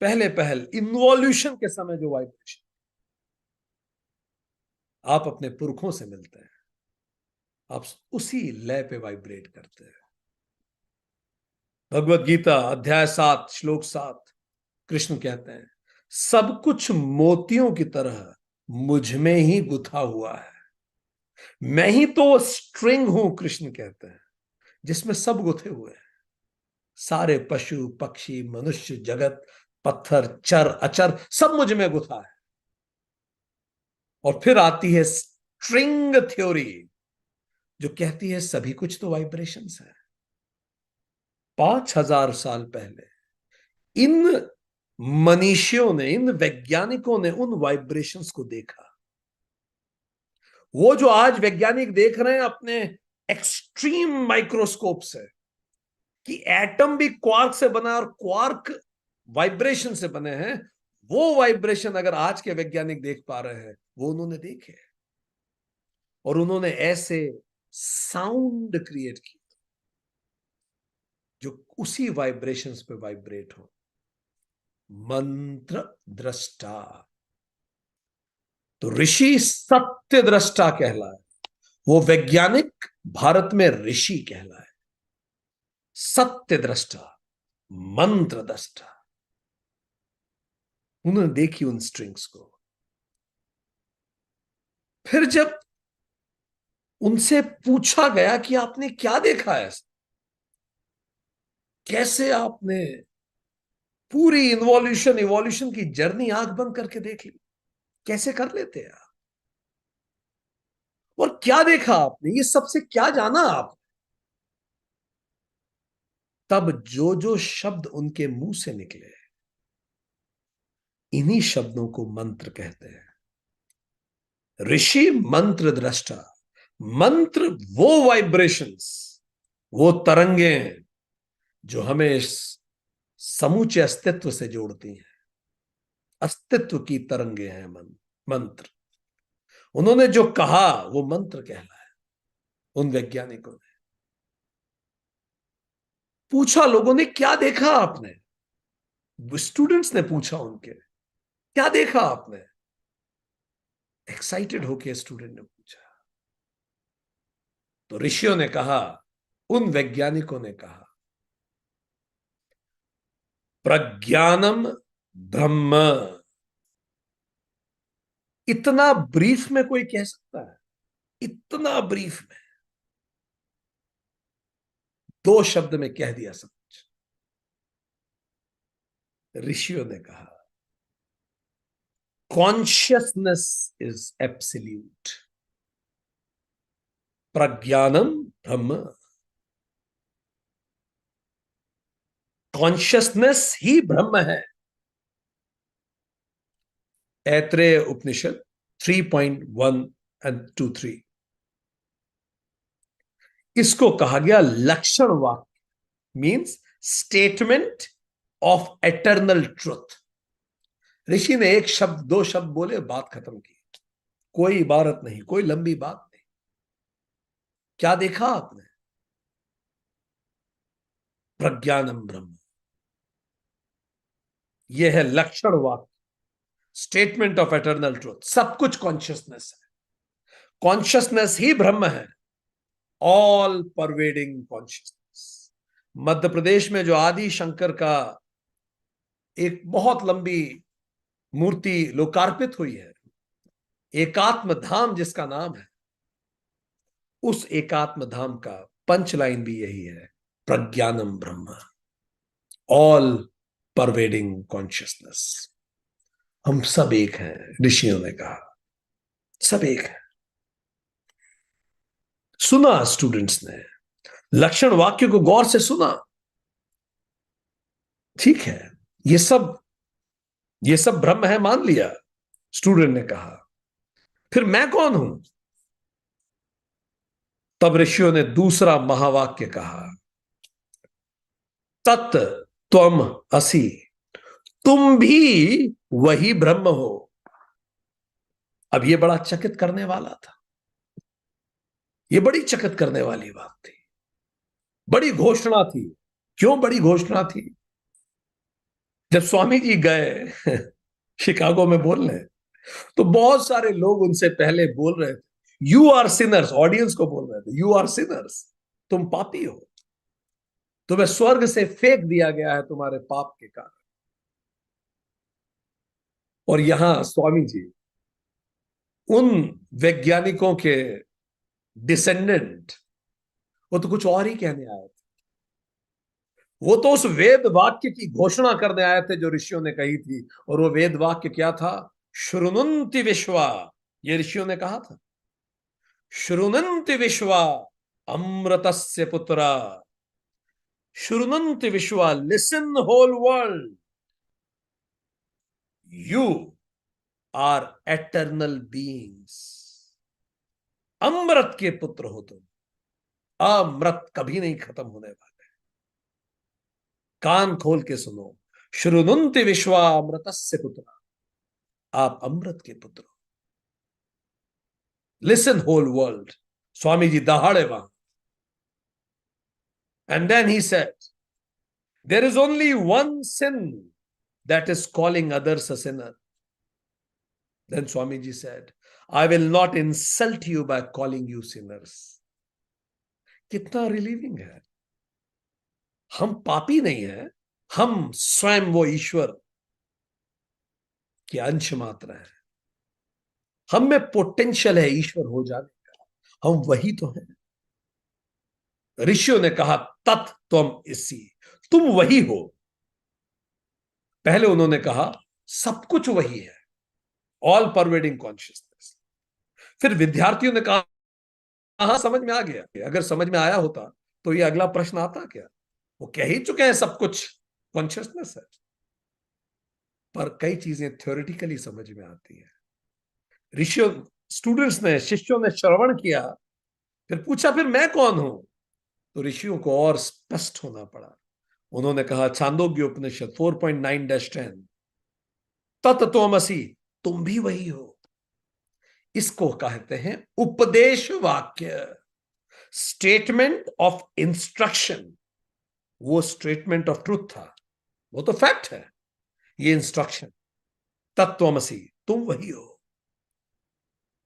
पहले पहल इन्वॉल्यूशन के समय जो वाइब्रेशन आप अपने पुरखों से मिलते हैं, आप उसी लय पे वाइब्रेट करते हैं. भगवत गीता अध्याय 7 श्लोक 7, कृष्ण कहते हैं, सब कुछ मोतियों की तरह मुझ में ही गुथा हुआ है. मैं ही तो स्ट्रिंग हूं, कृष्ण कहते हैं, जिसमें सब गुथे हुए हैं. सारे पशु पक्षी मनुष्य जगत, पत्थर चर अचर, सब मुझ में गुथा है. और फिर आती है स्ट्रिंग थ्योरी, जो कहती है सभी कुछ तो वाइब्रेशंस है. 5,000 साल पहले इन मनीषियों ने, इन वैज्ञानिकों ने उन वाइब्रेशंस को देखा. वो जो आज वैज्ञानिक देख रहे हैं अपने एक्सट्रीम माइक्रोस्कोप से कि एटम भी क्वार्क से बना और क्वार्क वाइब्रेशन से बने हैं, वो वाइब्रेशन अगर आज के वैज्ञानिक देख पा रहे हैं, वो उन्होंने देखे. और उन्होंने ऐसे साउंड क्रिएट की जो उसी वाइब्रेशंस पे वाइब्रेट हो. मंत्र दृष्टा. तो ऋषि सत्य दृष्टा कहलाए, वो वैज्ञानिक भारत में ऋषि कहलाए. सत्य दृष्टा, मंत्र दृष्टा. उन्होंने देखी उन स्ट्रिंग्स को. फिर जब उनसे पूछा गया कि आपने क्या देखा है, कैसे आपने पूरी इन्वॉल्यूशन इवोल्यूशन की जर्नी आंख बंद करके देख ली, कैसे कर लेते हैं आप, और क्या देखा आपने, ये सबसे क्या जाना आप. तब जो जो शब्द उनके मुंह से निकले, इन्हीं शब्दों को मंत्र कहते हैं. ऋषि मंत्र दृष्टा. मंत्र वो वाइब्रेशंस, वो तरंगे हैं जो हमें इस समूचे अस्तित्व से जोड़ती हैं. अस्तित्व की तरंगे हैं मंत्र. उन्होंने जो कहा वो मंत्र कहलाया. उन वैज्ञानिकों ने पूछा, लोगों ने क्या देखा आपने, स्टूडेंट्स ने पूछा उनके, क्या देखा आपने. एक्साइटेड होके स्टूडेंट ने पूछा. तो ऋषियों ने कहा, उन वैज्ञानिकों ने कहा, प्रज्ञानम ब्रह्म. इतना ब्रीफ में कोई कह सकता है? इतना ब्रीफ में 2 शब्द में कह दिया सब कुछ. ऋषियों ने कहा, consciousness is absolute. प्रज्ञानम Brahma. Consciousness ही ब्रह्म है. ऐत्रेय उपनिषद 3.1 एंड 2-3. इसको कहा गया लक्षण वाक्य, means statement of eternal truth. ऋषि ने एक शब्द 2 शब्द बोले, बात खत्म की. कोई इबारत नहीं, कोई लंबी बात नहीं. क्या देखा आपने? प्रज्ञानम ब्रह्म. यह है लक्षण वाक्य, स्टेटमेंट ऑफ एटर्नल ट्रुथ. सब कुछ कॉन्शियसनेस है. कॉन्शियसनेस ही ब्रह्म है. All pervading consciousness. Madhya Pradesh में जो आदि शंकर का एक बहुत लंबी मूर्ति लोकार्पित हुई है, एकात्म धाम जिसका नाम है, उस एकात्म धाम का पंच लाइन भी यही है, प्रज्ञानम ब्रह्म. All pervading consciousness. हम सब एक हैं, ऋषियों ने कहा, सब एक है. सुना स्टूडेंट्स ने, लक्षण वाक्य को गौर से सुना. ठीक है, ये सब ब्रह्म है, मान लिया. स्टूडेंट ने कहा, फिर मैं कौन हूं? तब ऋषियों ने दूसरा महावाक्य कहा, तत् त्वम असि, तुम भी वही ब्रह्म हो। अब ये बड़ा चकित करने वाला था, ये बड़ी चकित करने वाली बात थी, बड़ी घोषणा थी। क्यों बड़ी घोषणा थी? जब स्वामी जी गए शिकागो में बोलने, तो बहुत सारे लोग उनसे पहले बोल रहे थे, यू आर सिनर्स, ऑडियंस को बोल रहे थे, यू आर सिनर्स, तुम पापी हो, तुम्हें स्वर्ग से फेंक दिया गया है तुम्हारे पाप के कारण। और यहां स्वामी जी उन वैज्ञानिकों के डिसेंडेंट, वो तो कुछ और ही कहने आए थे। वो तो उस वेद वाक्य की घोषणा करने आए थे जो ऋषियों ने कही थी। और वो वेद वाक्य क्या था? श्रुणुन्ति विश्वा, ये ऋषियों ने कहा था। श्रुणुन्ति विश्वा अमृतस्य पुत्रा, श्रुणुन्ति विश्वा, listen whole world, you are eternal beings. अमृत के पुत्र हो तुम, अमृत कभी नहीं खत्म होने वाले। कान खोल के सुनो, श्रुणुन्ति विश्वा अमृतस्य पुत्रा, आप अमृत के पुत्र हो। Listen whole world. Swami ji दहाड़े वहां। And then he said, there is only one sin that is calling others a sinner. Then Swamiji said, I will not insult you by calling you sinners. कितना रिलीविंग है। हम पापी नहीं है, हम स्वयं वो ईश्वर के अंश मात्र है। हम में पोटेंशियल है ईश्वर हो जाने का, हम वही तो हैं। ऋषियों ने कहा, तत् त्वम इसी, तुम वही हो। पहले उन्होंने कहा सब कुछ वही है, ऑल परवेडिंग कॉन्शियसनेस। फिर विद्यार्थियों ने कहा, हाँ समझ में आ गया। अगर समझ में आया होता तो ये अगला प्रश्न आता क्या? वो कह ही चुके हैं सब कुछ कॉन्शियसनेस है। पर कई चीजें थ्योरेटिकली समझ में आती है। ऋषियों, स्टूडेंट्स ने, शिष्यों ने श्रवण किया, फिर पूछा फिर मैं कौन हूं? तो ऋषियों को और स्पष्ट होना पड़ा। उन्होंने कहा, छांदोग्य उपनिषद 4.9-10, तत्त्वमसि, तुम भी वही हो। इसको कहते हैं उपदेश वाक्य, स्टेटमेंट ऑफ इंस्ट्रक्शन। वो स्टेटमेंट ऑफ ट्रूथ था, वो तो फैक्ट है, ये इंस्ट्रक्शन। तत्वमसि, तुम वही हो।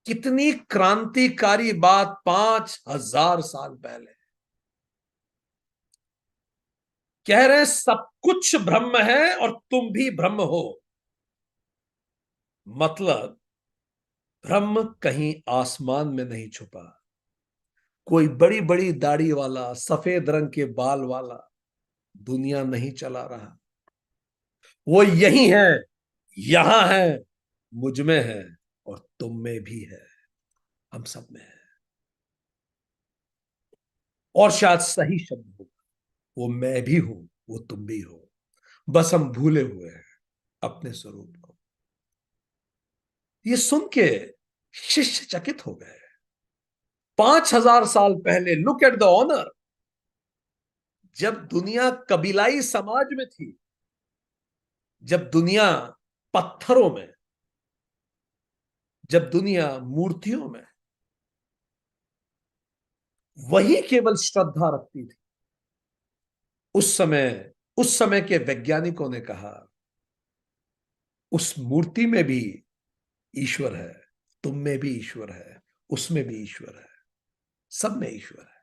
कितनी क्रांतिकारी बात 5000 साल पहले। कह रहे हैं सब कुछ ब्रह्म है और तुम भी ब्रह्म हो। मतलब ब्रह्म कहीं आसमान में नहीं छुपा, कोई बड़ी बड़ी दाढ़ी वाला, सफेद रंग के बाल वाला दुनिया नहीं चला रहा। वो यही है, यहां है, मुझ में है और तुम में भी है, हम सब में है। और शायद सही शब्द हो, वो मैं भी हूं, वो तुम भी हो, बस हम भूले हुए हैं अपने स्वरूप को। ये सुन के शिष्य चकित हो गए। 5000 साल पहले, लुक एट द ऑनर। जब दुनिया कबीलाई समाज में थी, जब दुनिया पत्थरों में, जब दुनिया मूर्तियों में, वही केवल श्रद्धा रखती थी। उस समय के वैज्ञानिकों ने कहा, उस मूर्ति में भी ईश्वर है, तुम में भी ईश्वर है, उसमें भी ईश्वर है, सब में ईश्वर है।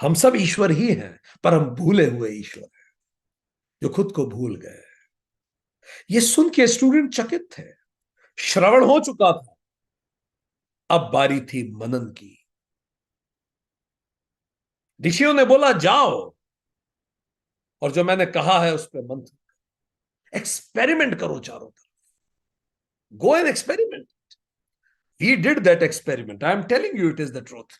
हम सब ईश्वर ही हैं, पर हम भूले हुए ईश्वर हैं, जो खुद को भूल गए। ये सुन के स्टूडेंट चकित थे। श्रवण हो चुका था, अब बारी थी मनन की। ऋषियों ने बोला, जाओ और जो मैंने कहा है उस पर मंथन, एक्सपेरिमेंट करो चारों तरफ। Go and experiment. We did that experiment. I am telling you, it is the truth.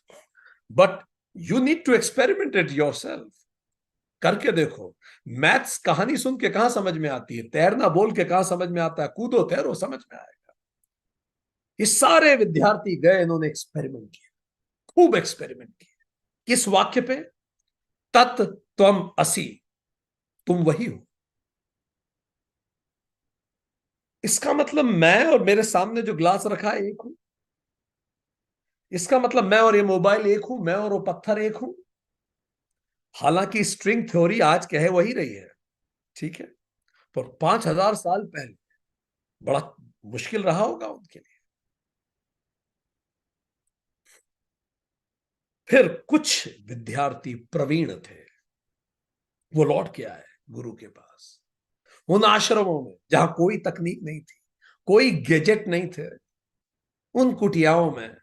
But you need to experiment it yourself. करके देखो। मैथ्स कहानी सुन के कहां समझ में आती है, तैरना बोल के कहां समझ में आता है, कूदो तैरो समझ में आएगा। ये सारे विद्यार्थी गए, इन्होंने एक्सपेरिमेंट किया। खूब एक्सपेरिमेंट किए। किस वाक्य पे? तत् त्वम असि, तुम वही हो। इसका मतलब मैं और मेरे सामने जो ग्लास रखा है एक हूं। इसका मतलब मैं और ये मोबाइल एक हूं, मैं और वो पत्थर एक हूं। हालांकि स्ट्रिंग थ्योरी आज कहे वही रही है, ठीक है, पर 5,000 साल पहले बड़ा मुश्किल रहा होगा उनके लिए। फिर कुछ विद्यार्थी प्रवीण थे, वो लौट के आए गुरु के पास, उन आश्रमों में जहां कोई तकनीक नहीं थी, कोई गैजेट नहीं थे, उन कुटियाओं में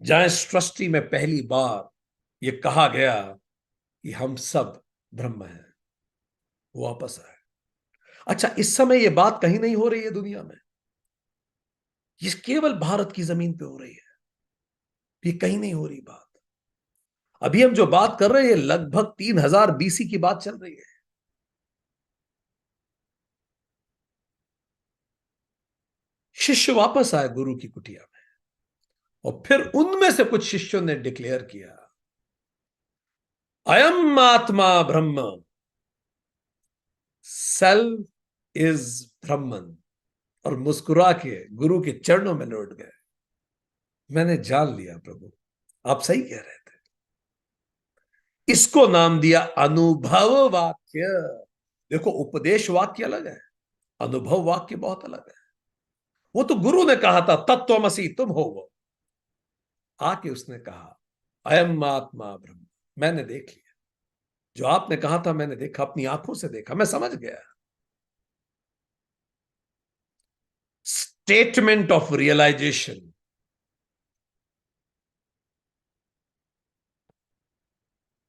जहां सृष्टि में पहली बार ये कहा गया कि हम सब ब्रह्म हैं। वो वापस आए। अच्छा, इस समय ये बात कहीं नहीं हो रही है दुनिया में, ये केवल भारत की जमीन पे हो रही है, ये कहीं नहीं हो रही बात। अभी हम जो बात कर रहे हैं लगभग 3000 BC की बात चल रही है। शिष्य वापस आए गुरु की कुटिया में, और फिर उनमें से कुछ शिष्यों ने डिक्लेयर किया, अयम आत्मा ब्रह्म, सेल्फ इज ब्रह्मन, और मुस्कुरा के गुरु के चरणों में लौट गए। मैंने जान लिया प्रभु, आप सही कह रहे थे। इसको नाम दिया अनुभव वाक्य। देखो, उपदेश वाक्य अलग है, अनुभव वाक्य बहुत अलग है। वो तो गुरु ने कहा था तत्त्वमसि तुम हो वो, आके उसने कहा अयम आत्मा ब्रह्म, मैंने देख लिया जो आपने कहा था, मैंने देखा, अपनी आंखों से देखा, मैं समझ गया। Statement of realisation,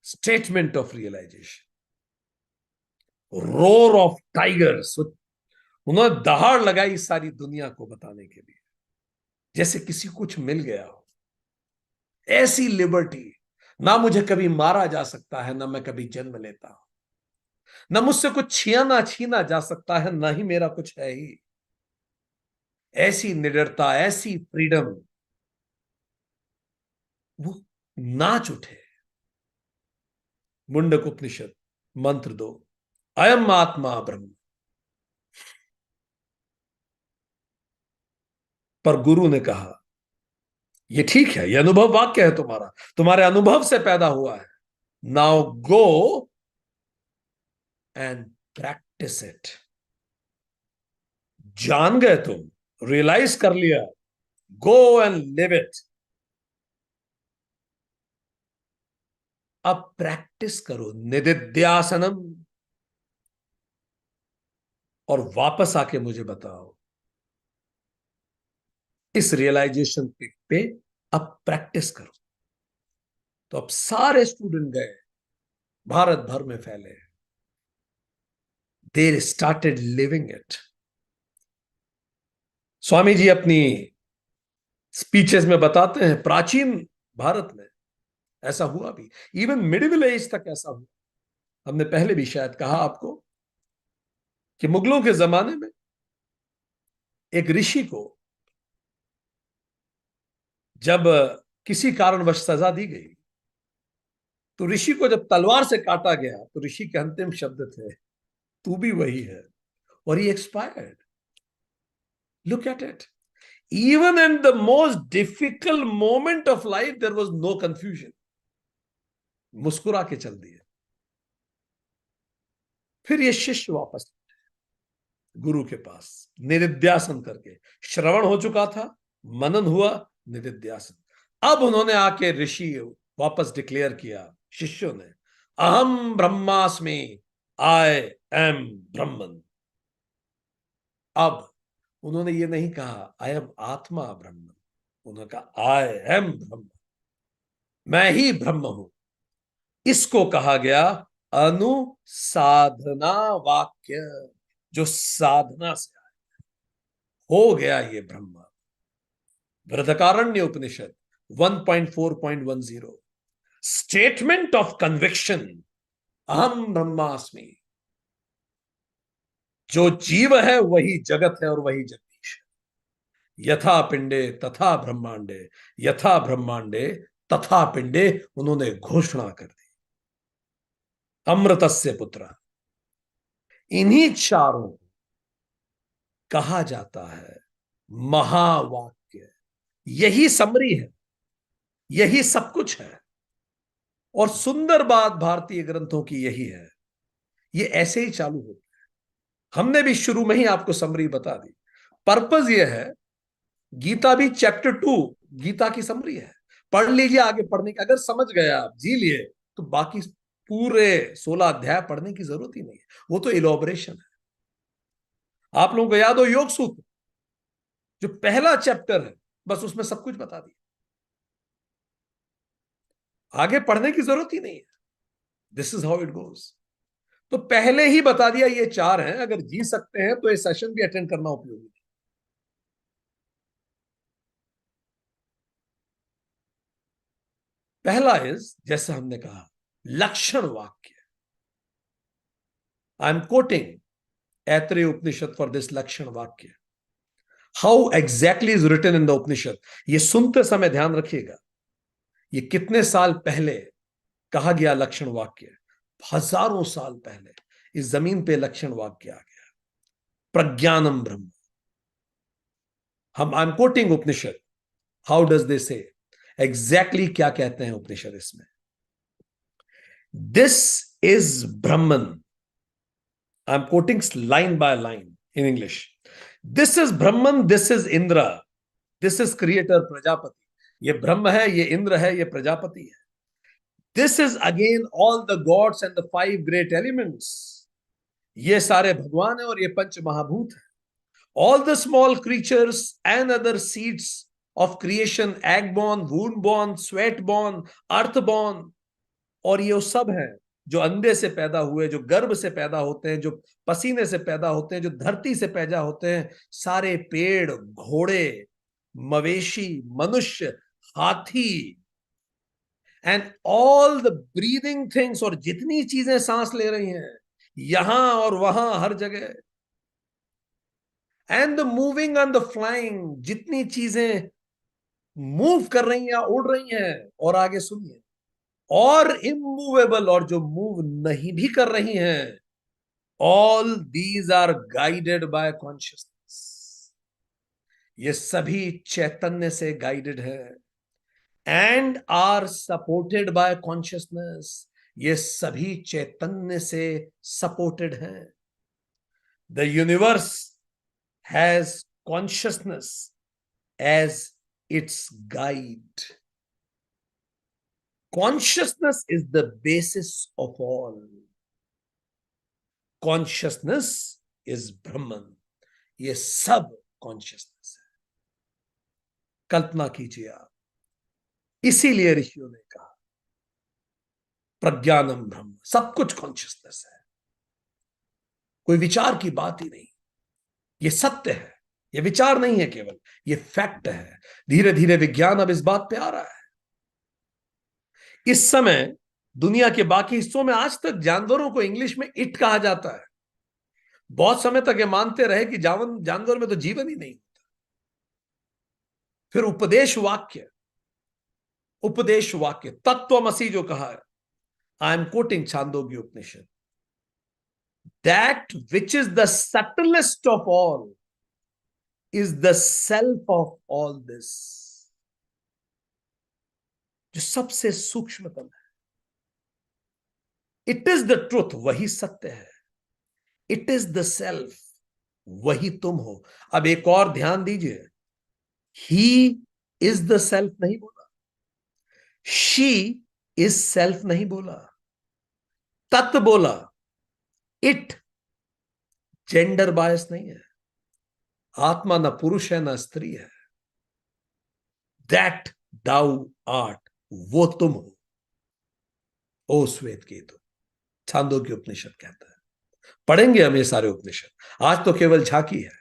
statement of realisation, roar of tigers. उन्होंने दहाड़ लगाई सारी दुनिया को बताने के लिए, जैसे किसी कुछ मिल गया हो। ऐसी लिबर्टी, ना मुझे कभी मारा जा सकता है, ना मैं कभी जन्म लेता हूं, ना मुझसे कुछ छीना छीना जा सकता है, ना ही मेरा कुछ है ही। ऐसी निडरता, ऐसी फ्रीडम, वो नाच उठे। मुंडक उपनिषद मंत्र 2, अयम आत्मा ब्रह्म। पर गुरु ने कहा ये ठीक है, ये अनुभव वाक्य है तुम्हारा, तुम्हारे अनुभव से पैदा हुआ है। Now go and practice it. जान गए तुम, रियलाइज कर लिया, गो एंड लिव इट। अब प्रैक्टिस करो निदिध्यासनम, और वापस आके मुझे बताओ इस रियलाइजेशन पे अब प्रैक्टिस करो। तो अब सारे स्टूडेंट गए, भारत भर में फैले, they started living it. Swami ji अपनी स्पीचेस में बताते हैं, प्राचीन भारत में ऐसा हुआ भी, इवन मिडिल एज तक ऐसा हुआ। हमने पहले भी शायद कहा आपको कि मुगलों के जमाने में एक ऋषि को जब किसी कारणवश सजा दी गई, तो ऋषि को जब तलवार से काटा गया, तो ऋषि के अंतिम शब्द थे, तू भी वही है, और ही expired. Look at it, even in the most difficult moment of life there was no confusion, मुस्कुरा के चल दिए। फिर ये शिष्य वापस गुरु के पास, निदिध्यासन करके, श्रवण हो चुका था, मनन हुआ, निदिध्यासन। अब उन्होंने आके ऋषि वापस डिक्लेयर किया, शिष्यों ने, अहम ब्रह्मास्मि, आई एम ब्रह्मन। अब उन्होंने ये नहीं कहा आई एम आत्मा ब्रह्म, उन्होंने कहा आई एम ब्रह्म, मैं ही ब्रह्म हूं। इसको कहा गया अनुसाधना वाक्य, जो साधना से हो गया ये ब्रह्म। बृहदारण्य उपनिषद 1.4.10, स्टेटमेंट ऑफ कन्विक्शन, अहम ब्रह्मास्मि। जो जीव है वही जगत है और वही जगदीश है। यथा पिंडे तथा ब्रह्मांडे, यथा ब्रह्मांडे तथा पिंडे, उन्होंने घोषणा कर दी। अमृतस्य पुत्र, इन्हीं चारों को कहा जाता है महावाक्य। यही समरी है, यही सब कुछ है। और सुंदर बात भारतीय ग्रंथों की यही है, ये ऐसे ही चालू होता है। हमने भी शुरू में ही आपको समरी बता दी। पर्पस यह है, गीता भी चैप्टर 2 गीता की समरी है। पढ़ लीजिए, आगे पढ़ने की, अगर समझ गए आप, जी लिए, तो बाकी पूरे 16 अध्याय पढ़ने की जरूरत ही नहीं है, वो तो इलोबरेशन है। आप लोगों को याद हो योग सूत्र, जो पहला चैप्टर है, बस उसमें सब कुछ बता दिया, आगे पढ़ने की जरूरत ही नहीं है। This is how it goes. तो पहले ही बता दिया ये चार हैं, अगर जी सकते हैं तो ये सेशन भी अटेंड करना उपयोगी है। पहला इज, जैसे हमने कहा, लक्षण वाक्य। I am quoting Aitareya Upanishad for this लक्षण वाक्य। How exactly is written in the Upanishad, ये सुनते समय ध्यान रखिएगा, ये कितने साल पहले कहा गया लक्षण वाक्य। हजारों साल पहले इस जमीन पे लक्षण वाक्य आ गया, प्रज्ञानम ब्रह्म। हम, आई am coating Upanishad, how does they से, एग्जैक्टली क्या कहते हैं उपनिषद इसमें। This is Brahman, I am coating line by line in English. This is Brahman, this is Indra, this is creator Prajapati. ये ब्रह्म है, ये इंद्र है, ये प्रजापति है। This is again all the gods and the 5 great elements. ये सारे भगवान है और ये पंच महाभूत है। All the small creatures and other seeds of creation, egg born, wound born, sweat born, earth born, और ये सब हैं जो अंडे से पैदा हुए, जो गर्भ से पैदा होते हैं, जो पसीने से पैदा होते हैं, जो धरती से पैदा होते हैं, सारे पेड़, घोड़े, मवेशी, मनुष्य, हाथी, and all the breathing things, और जितनी चीजें सांस ले रही हैं यहां और वहां हर जगह, and the moving and the flying, जितनी चीजें मूव कर रही हैं या उड़ रही हैं, और आगे सुनिए, और इमूवेबल, और जो मूव नहीं भी कर रही हैं, all these are guided by consciousness. ये सभी चैतन्य से गाइडेड है, and are supported by consciousness. ये सभी चैतन्य से सपोर्टेड हैं। The universe has consciousness as its guide. Consciousness is the basis of all. Consciousness is Brahman. ये सब कॉन्शियसनेस है। कल्पना कीजिए आप, इसीलिए ऋषियों ने कहा प्रज्ञानम ब्रह्म, सब कुछ कॉन्शियसनेस है, कोई विचार की बात ही नहीं। ये सत्य है, ये विचार नहीं है केवल, ये फैक्ट है। धीरे धीरे विज्ञान अब इस बात पे आ रहा है। इस समय दुनिया के बाकी हिस्सों में आज तक जानवरों को इंग्लिश में इट कहा जाता है। बहुत समय तक ये मानते रहे कि जानवर में तो जीवन ही नहीं होता। फिर उपदेश वाक्य तत्वमसी जो कहा है, आई am coating Chandogya Upanishad, that which is the subtlest of all is the self of all this. जो सबसे सूक्ष्मतम है, इट इज द ट्रुथ, वही सत्य है। इट इज द सेल्फ, वही तुम हो। अब एक और ध्यान दीजिए, ही इज द सेल्फ नहीं बोला, शी इज सेल्फ नहीं बोला, तत् बोला, इट जेंडर बायस नहीं है। आत्मा न पुरुष है न स्त्री है। दैट दाउ आर्ट, वो तुम हो, ओ श्वेत केतु, छांदोग्य उपनिषद कहता है। पढ़ेंगे हम ये सारे उपनिषद, आज तो केवल झांकी है।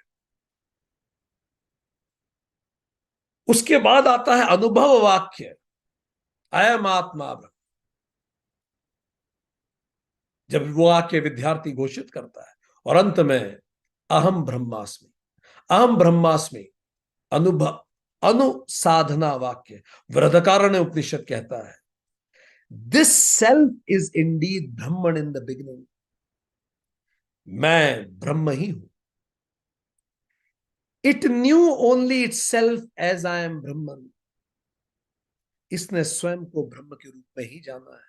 उसके बाद आता है अनुभव वाक्य, अयम आत्मा ब्रह्म। जब वो आके विद्यार्थी घोषित करता है, और अंत में अहम ब्रह्मास्मि, अहम ब्रह्मास्मि, अनुभव, अनुसाधना वाक्य। वृहदारण्यक उपनिषद कहता है, this self is indeed Brahman in the beginning. मैं ब्रह्म ही हूं। It knew only itself as I am Brahman. इसने स्वयं को ब्रह्म के रूप में ही जाना है।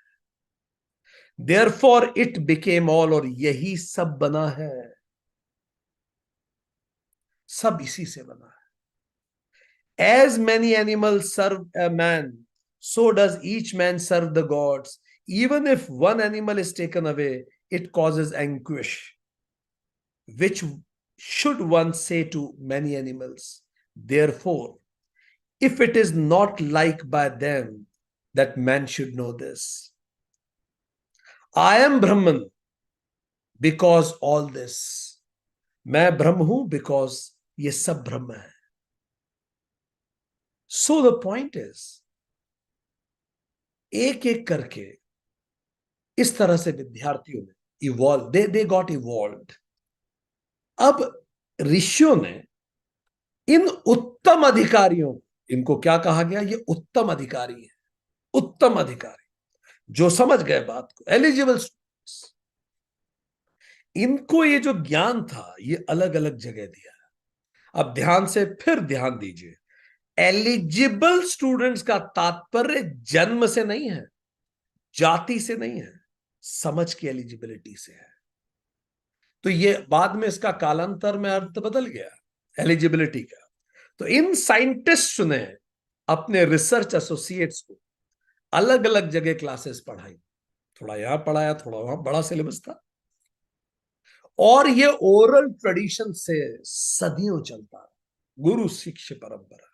देयरफॉर इट बिकेम ऑल, और यही सब बना है। सब इसी से बना है। As many animals serve a man, so does each man serve the gods. Even if one animal is taken away, it causes anguish, which should one say to many animals. Therefore, if it is not like by them, that man should know this. I am Brahman because all this. मैं ब्रह्म हूं because ये सब ब्रह्म है. So the point is, एक एक करके इस तरह से विद्यार्थियों ने इवॉल्व, दे गॉट इवॉल्व्ड. अब ऋषियों ने इन उत्तम अधिकारियों, इनको क्या कहा गया? ये उत्तम अधिकारी है. उत्तम अधिकारी जो समझ गए बात को, एलिजिबल स्टूडेंट्स. इनको ये जो ज्ञान था ये अलग अलग जगह दिया. अब ध्यान से फिर ध्यान दीजिए, एलिजिबल स्टूडेंट्स का तात्पर्य जन्म से नहीं है, जाति से नहीं है, समझ की एलिजिबिलिटी से है. तो ये बाद में इसका कालांतर में अर्थ बदल गया एलिजिबिलिटी का. तो इन साइंटिस्ट ने अपने रिसर्च एसोसिएट्स को अलग अलग जगह क्लासेस पढ़ाई. थोड़ा यहां पढ़ाया, थोड़ा वहां. बड़ा सिलेबस था. और ये ओरल ट्रेडिशन से सदियों चलता है. गुरु शिष्य परंपरा.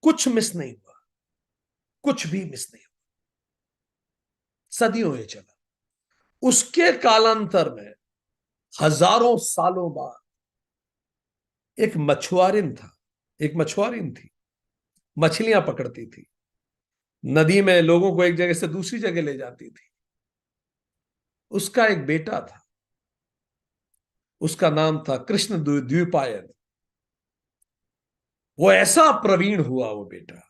कुछ मिस नहीं हुआ, कुछ भी मिस नहीं हुआ. सदियों ये चला. उसके कालांतर में हजारों सालों बाद एक मछुआरिन था, एक मछुआरिन थी, मछलियां पकड़ती थी, नदी में लोगों को एक जगह से दूसरी जगह ले जाती थी. उसका एक बेटा था, उसका नाम था कृष्ण द्वीपायन. वो ऐसा प्रवीण हुआ, वो बेटा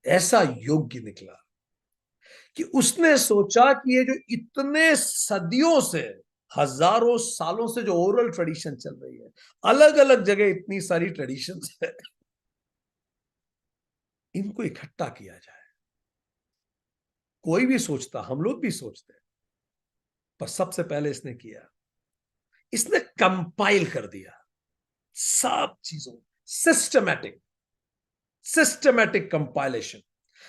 ऐसा योग्य निकला कि उसने सोचा कि ये जो इतने सदियों से, हजारों सालों से जो ओरल ट्रेडिशन चल रही है, अलग अलग जगह इतनी सारी ट्रेडिशन है, इनको इकट्ठा किया जाए. कोई भी सोचता, हम लोग भी सोचते हैं, पर सबसे पहले इसने किया, इसने कंपाइल कर दिया सब चीजों. Systematic compilation.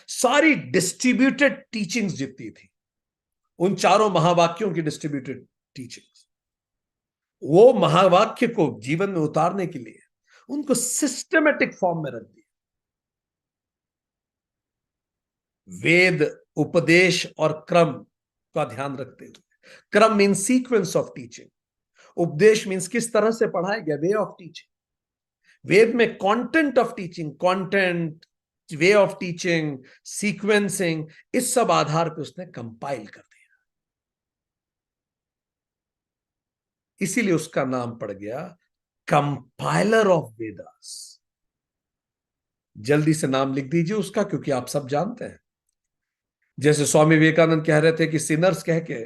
सारी डिस्ट्रीब्यूटेड टीचिंग्स जितनी थी, उन चारों महावाक्यों की डिस्ट्रीब्यूटेड टीचिंग्स, वो महावाक्य को जीवन में उतारने के लिए उनको सिस्टमैटिक फॉर्म में रख दिया. वेद, उपदेश और क्रम का ध्यान रखते हुए. क्रम मीन्स सीक्वेंस ऑफ टीचिंग. उपदेश मीन्स किस तरह से पढ़ाया गया, वे ऑफ टीचिंग. वेद में content of teaching, content, way of teaching, sequencing, इस सब आधार पर उसने कंपाइल कर दिया. इसीलिए उसका नाम पड़ गया कंपाइलर ऑफ वेदास. जल्दी से नाम लिख दीजिए उसका, क्योंकि आप सब जानते हैं. जैसे स्वामी विवेकानंद कह रहे थे कि सिनर्स कह के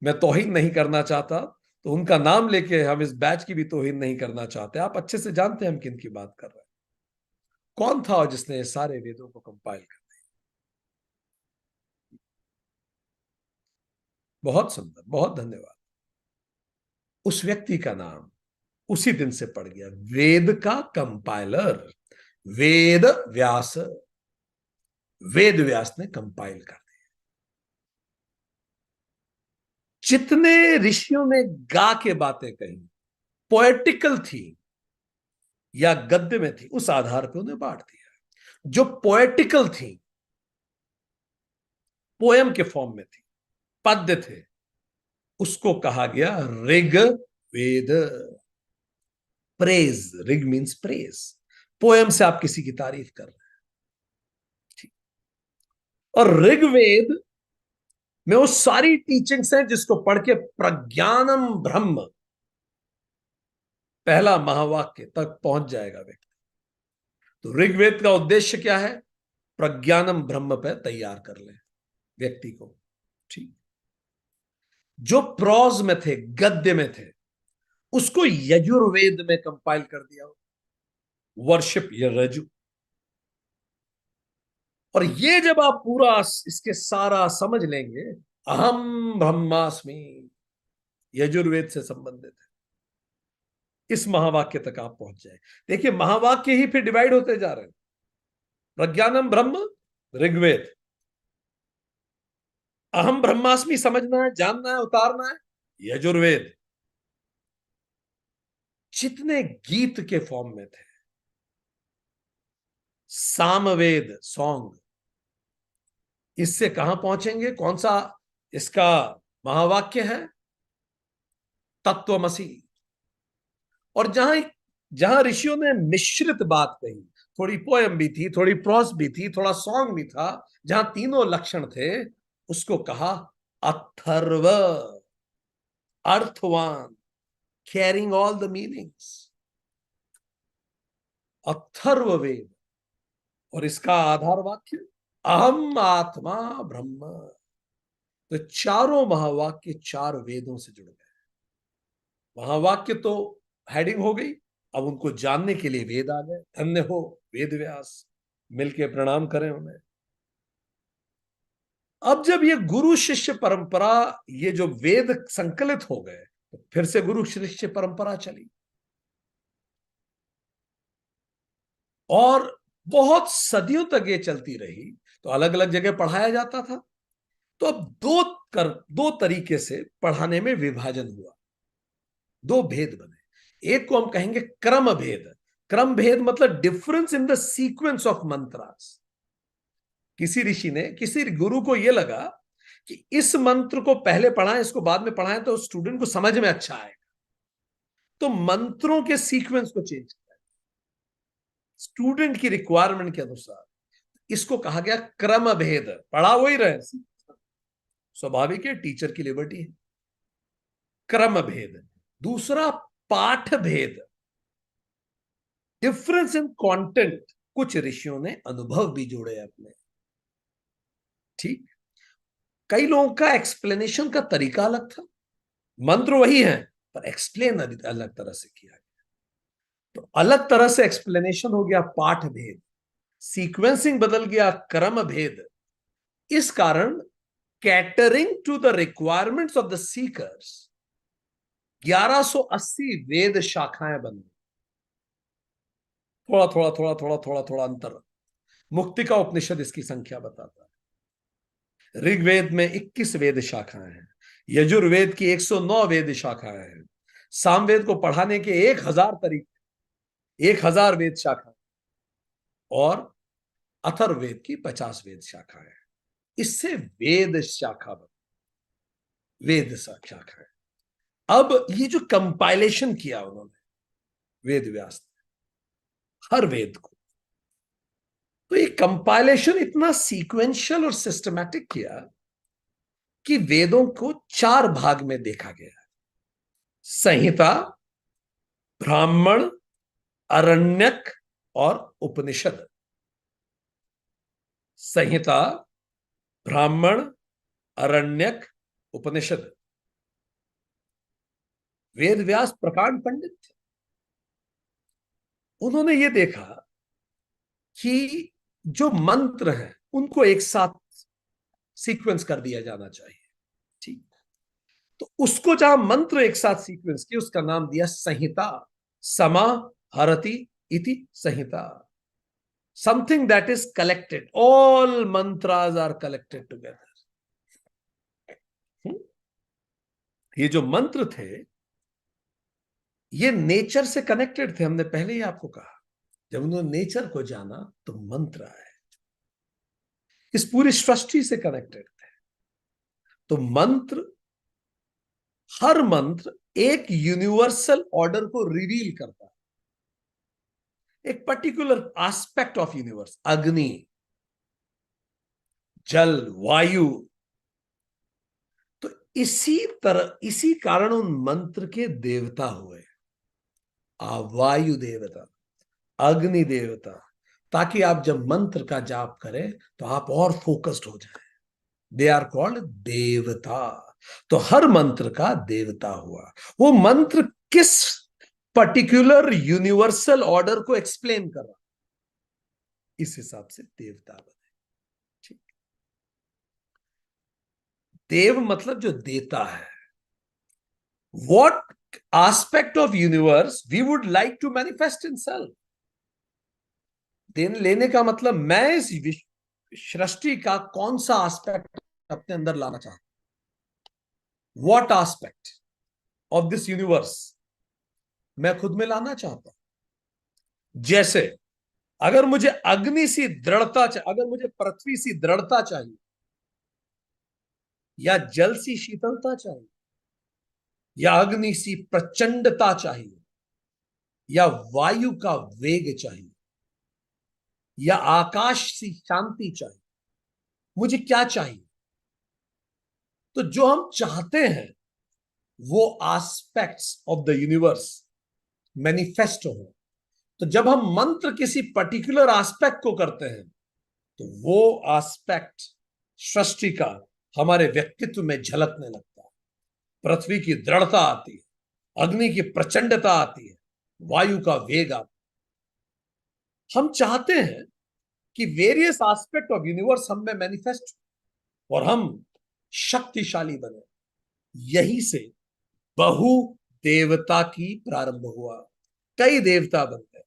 मैं तौहीन नहीं करना चाहता, तो उनका नाम लेके हम इस बैच की भी तौहीन नहीं करना चाहते. आप अच्छे से जानते हैं हम किन की बात कर रहे हैं. कौन था जिसने सारे वेदों को कंपाइल कर दिया? बहुत सुंदर, बहुत धन्यवाद. उस व्यक्ति का नाम उसी दिन से पड़ गया, वेद का कंपाइलर, वेद व्यास. वेद व्यास ने कंपाइल कर दिया. जितने ऋषियों ने गा के बातें कही, पोएटिकल थी या गद्य में थी, उस आधार पर उन्हें बांट दिया. जो पोएटिकल थी, पोएम के फॉर्म में थी, पद्य थे, उसको कहा गया Rig Veda. Praise, Rig means praise. Poem से आप किसी की तारीफ कर रहे हैं. ठीक. और ऋग्वेद में वो सारी टीचिंग्स हैं जिसको पढ़ के प्रज्ञानम ब्रह्म, पहला महावाक्य तक पहुंच जाएगा व्यक्ति. तो ऋग्वेद का उद्देश्य क्या है? प्रज्ञानम ब्रह्म पे तैयार कर ले व्यक्ति को। ठीक। जो प्रोज में थे, गद्य में थे, उसको यजुर्वेद में कंपाइल कर दिया, वर्शिप यजु। और ये जब आप पूरा इसके सारा समझ लेंगे, अहम ब्रह्मास्मि यजुर्वेद से संबंधित है, इस महावाक्य तक आप पहुंच जाए। देखिए महावाक्य ही फिर डिवाइड होते जा रहे हैं। प्रज्ञानम ब्रह्म ऋग्वेद, अहम ब्रह्मास्मि समझना है, जानना है, उतारना है, यजुर्वेद। जितने गीत के फॉर्म में थे, सामवेद सॉन्ग, इससे कहां पहुंचेंगे? कौन सा इसका महावाक्य है? तत्वमसी। और जहां जहां ऋषियों ने मिश्रित बात कही, थोड़ी पोयम भी थी, थोड़ी प्रोस भी थी, थोड़ा सॉन्ग भी था, जहां तीनों लक्षण थे, उसको कहा अथर्व, अर्थवान, carrying all the meanings, Atharvaveda. और इसका आधार वाक्य अहम आत्मा ब्रह्म। तो चारों महावाक्य चार वेदों से जुड़ गए। महावाक्य तो हेडिंग हो गई, अब उनको जानने के लिए वेद आ गए। धन्य हो वेद व्यास, मिलके प्रणाम करें उन्हें। अब जब ये गुरु शिष्य परंपरा, ये जो वेद संकलित हो गए, तो फिर से गुरु शिष्य परंपरा चली और बहुत सदियों तक ये चलती रही। तो अलग अलग जगह पढ़ाया जाता था। तो अब दो तरीके से पढ़ाने में विभाजन हुआ, दो भेद बने। एक को हम कहेंगे क्रम भेद। क्रम भेद मतलब difference in the sequence of mantras. किसी ऋषि ने, किसी गुरु को यह लगा कि इस मंत्र को पहले पढ़ाएं, इसको बाद में पढ़ाएं, तो स्टूडेंट को समझ में अच्छा आएगा। तो मंत्रों के सीक्वेंस को चेंज किया स्टूडेंट की रिक्वायरमेंट के अनुसार। इसको कहा गया क्रम भेद। पढ़ा वही रहे, स्वाभाविक है, टीचर की लिबर्टी है। क्रम भेद। दूसरा पाठ भेद, डिफरेंस इन कंटेंट। कुछ ऋषियों ने अनुभव भी जोड़े अपने। ठीक। कई लोगों का एक्सप्लेनेशन का तरीका अलग था, मंत्र वही है पर एक्सप्लेन अलग तरह से किया गया। तो अलग तरह से एक्सप्लेनेशन हो गया पाठ भेद, सीक्वेंसिंग बदल गया क्रम भेद। इस कारण catering to the requirements of the seekers 1180 Veda शाखाएं बन गई। थोड़ा थोड़ा थोड़ा थोड़ा थोड़ा थोड़ा अंतर। मुक्ति का उपनिषद इसकी संख्या बताता है। ऋग्वेद में 21 वेद शाखाएं हैं, यजुर्वेद की 109 वेद शाखाएं हैं, सामवेद को पढ़ाने के 1000 तरीके, 1000 वेद शाखाएं, और अथर्ववेद की 50 वेद शाखाएं। इससे वेद शाखा वेद शाखा है। अब ये जो कंपाइलेशन किया उन्होंने वेद व्यास ने, हर वेद को, तो ये कंपाइलेशन इतना सीक्वेंशियल और सिस्टमैटिक किया कि वेदों को 4 भाग में देखा गया। संहिता, ब्राह्मण, अरण्यक और उपनिषद। संहिता, ब्राह्मण, अरण्यक, उपनिषद। वेद व्यास प्रकांड पंडित थे। उन्होंने ये देखा कि जो मंत्र हैं उनको एक साथ सीक्वेंस कर दिया जाना चाहिए। ठीक। तो उसको जहां मंत्र एक साथ सीक्वेंस किया, उसका नाम दिया संहिता। समा हरति इति संहिता। Something that is collected, all mantras are collected together. ये जो मंत्र थे ये नेचर से कनेक्टेड थे। हमने पहले ही आपको कहा, जब उन्होंने नेचर को जाना तो मंत्र आए, इस पूरी सृष्टि से कनेक्टेड थे। तो मंत्र, हर मंत्र एक यूनिवर्सल ऑर्डर को रिवील करता है, एक पर्टिकुलर एस्पेक्ट ऑफ यूनिवर्स। अग्नि, जल, वायु। तो इसी तरह, इसी कारण उन मंत्र के देवता हुए। वायु देवता, अग्नि देवता, ताकि आप जब मंत्र का जाप करें तो आप और फोकस्ड हो जाए। दे आर कॉल्ड देवता। तो हर मंत्र का देवता हुआ। वो मंत्र किस पर्टिकुलर यूनिवर्सल ऑर्डर को एक्सप्लेन कर रहा, इस हिसाब से देवता बने। ठीक। देव मतलब जो देता है। What aspect of universe we would like to manifest in self। देने लेने का मतलब मैं इस सृष्टि का कौन सा एस्पेक्ट अपने अंदर लाना चाहता हूं। What aspect of this universe मैं खुद में लाना चाहता हूं। जैसे अगर मुझे अग्नि सी दृढ़ता चाहिए, अगर मुझे पृथ्वी सी दृढ़ता चाहिए, या जल सी शीतलता चाहिए, या अग्नि सी प्रचंडता चाहिए, या वायु का वेग चाहिए, या आकाश सी शांति चाहिए, मुझे क्या चाहिए। तो जो हम चाहते हैं वो aspects of the universe manifest हो। तो जब हम मंत्र किसी पर्टिकुलर एस्पेक्ट को करते हैं तो वो एस्पेक्ट सृष्टि का हमारे व्यक्तित्व में झलकने लगता है। पृथ्वी की दृढ़ता आती है, अग्नि की प्रचंडता आती है, वायु का वेग आता है। हम चाहते हैं कि वेरियस एस्पेक्ट ऑफ यूनिवर्स हम में मैनिफेस्ट और हम शक्तिशाली बने। यही से बहु देवता की प्रारंभ हुआ। कई देवता बन गए।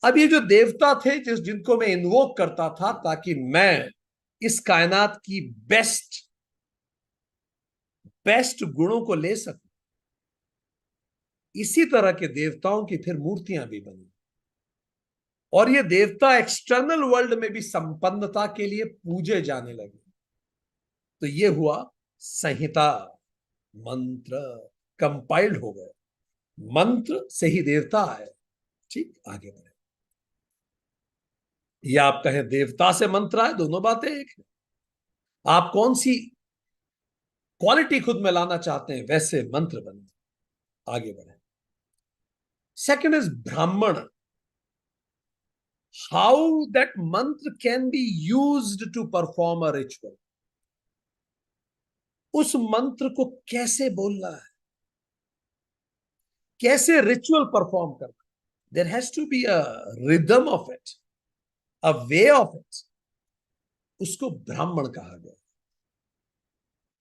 अब ये जो देवता थे जिनको मैं इन्वोक करता था ताकि मैं इस कायनात की बेस्ट गुणों को ले सकूं, इसी तरह के देवताओं की फिर मूर्तियां भी बनी। और ये देवता एक्सटर्नल वर्ल्ड में भी संपन्नता के लिए पूजे जाने लगे। तो ये हुआ संहिता, मंत्र कंपाइल्ड हो गए। मंत्र से ही देवता आए। ठीक, आगे बढ़े। या आप कहें देवता से मंत्र आए, दोनों बातें एक है। आप कौन सी क्वालिटी खुद में लाना चाहते हैं वैसे मंत्र बने। आगे बढ़े। Second is Brahmana. How that mantra can be used to perform a ritual. उस मंत्र को कैसे बोलना है, कैसे रिचुअल परफॉर्म करना। There has to be a rhythm of it, a way of it. उसको ब्राह्मण कहा गया।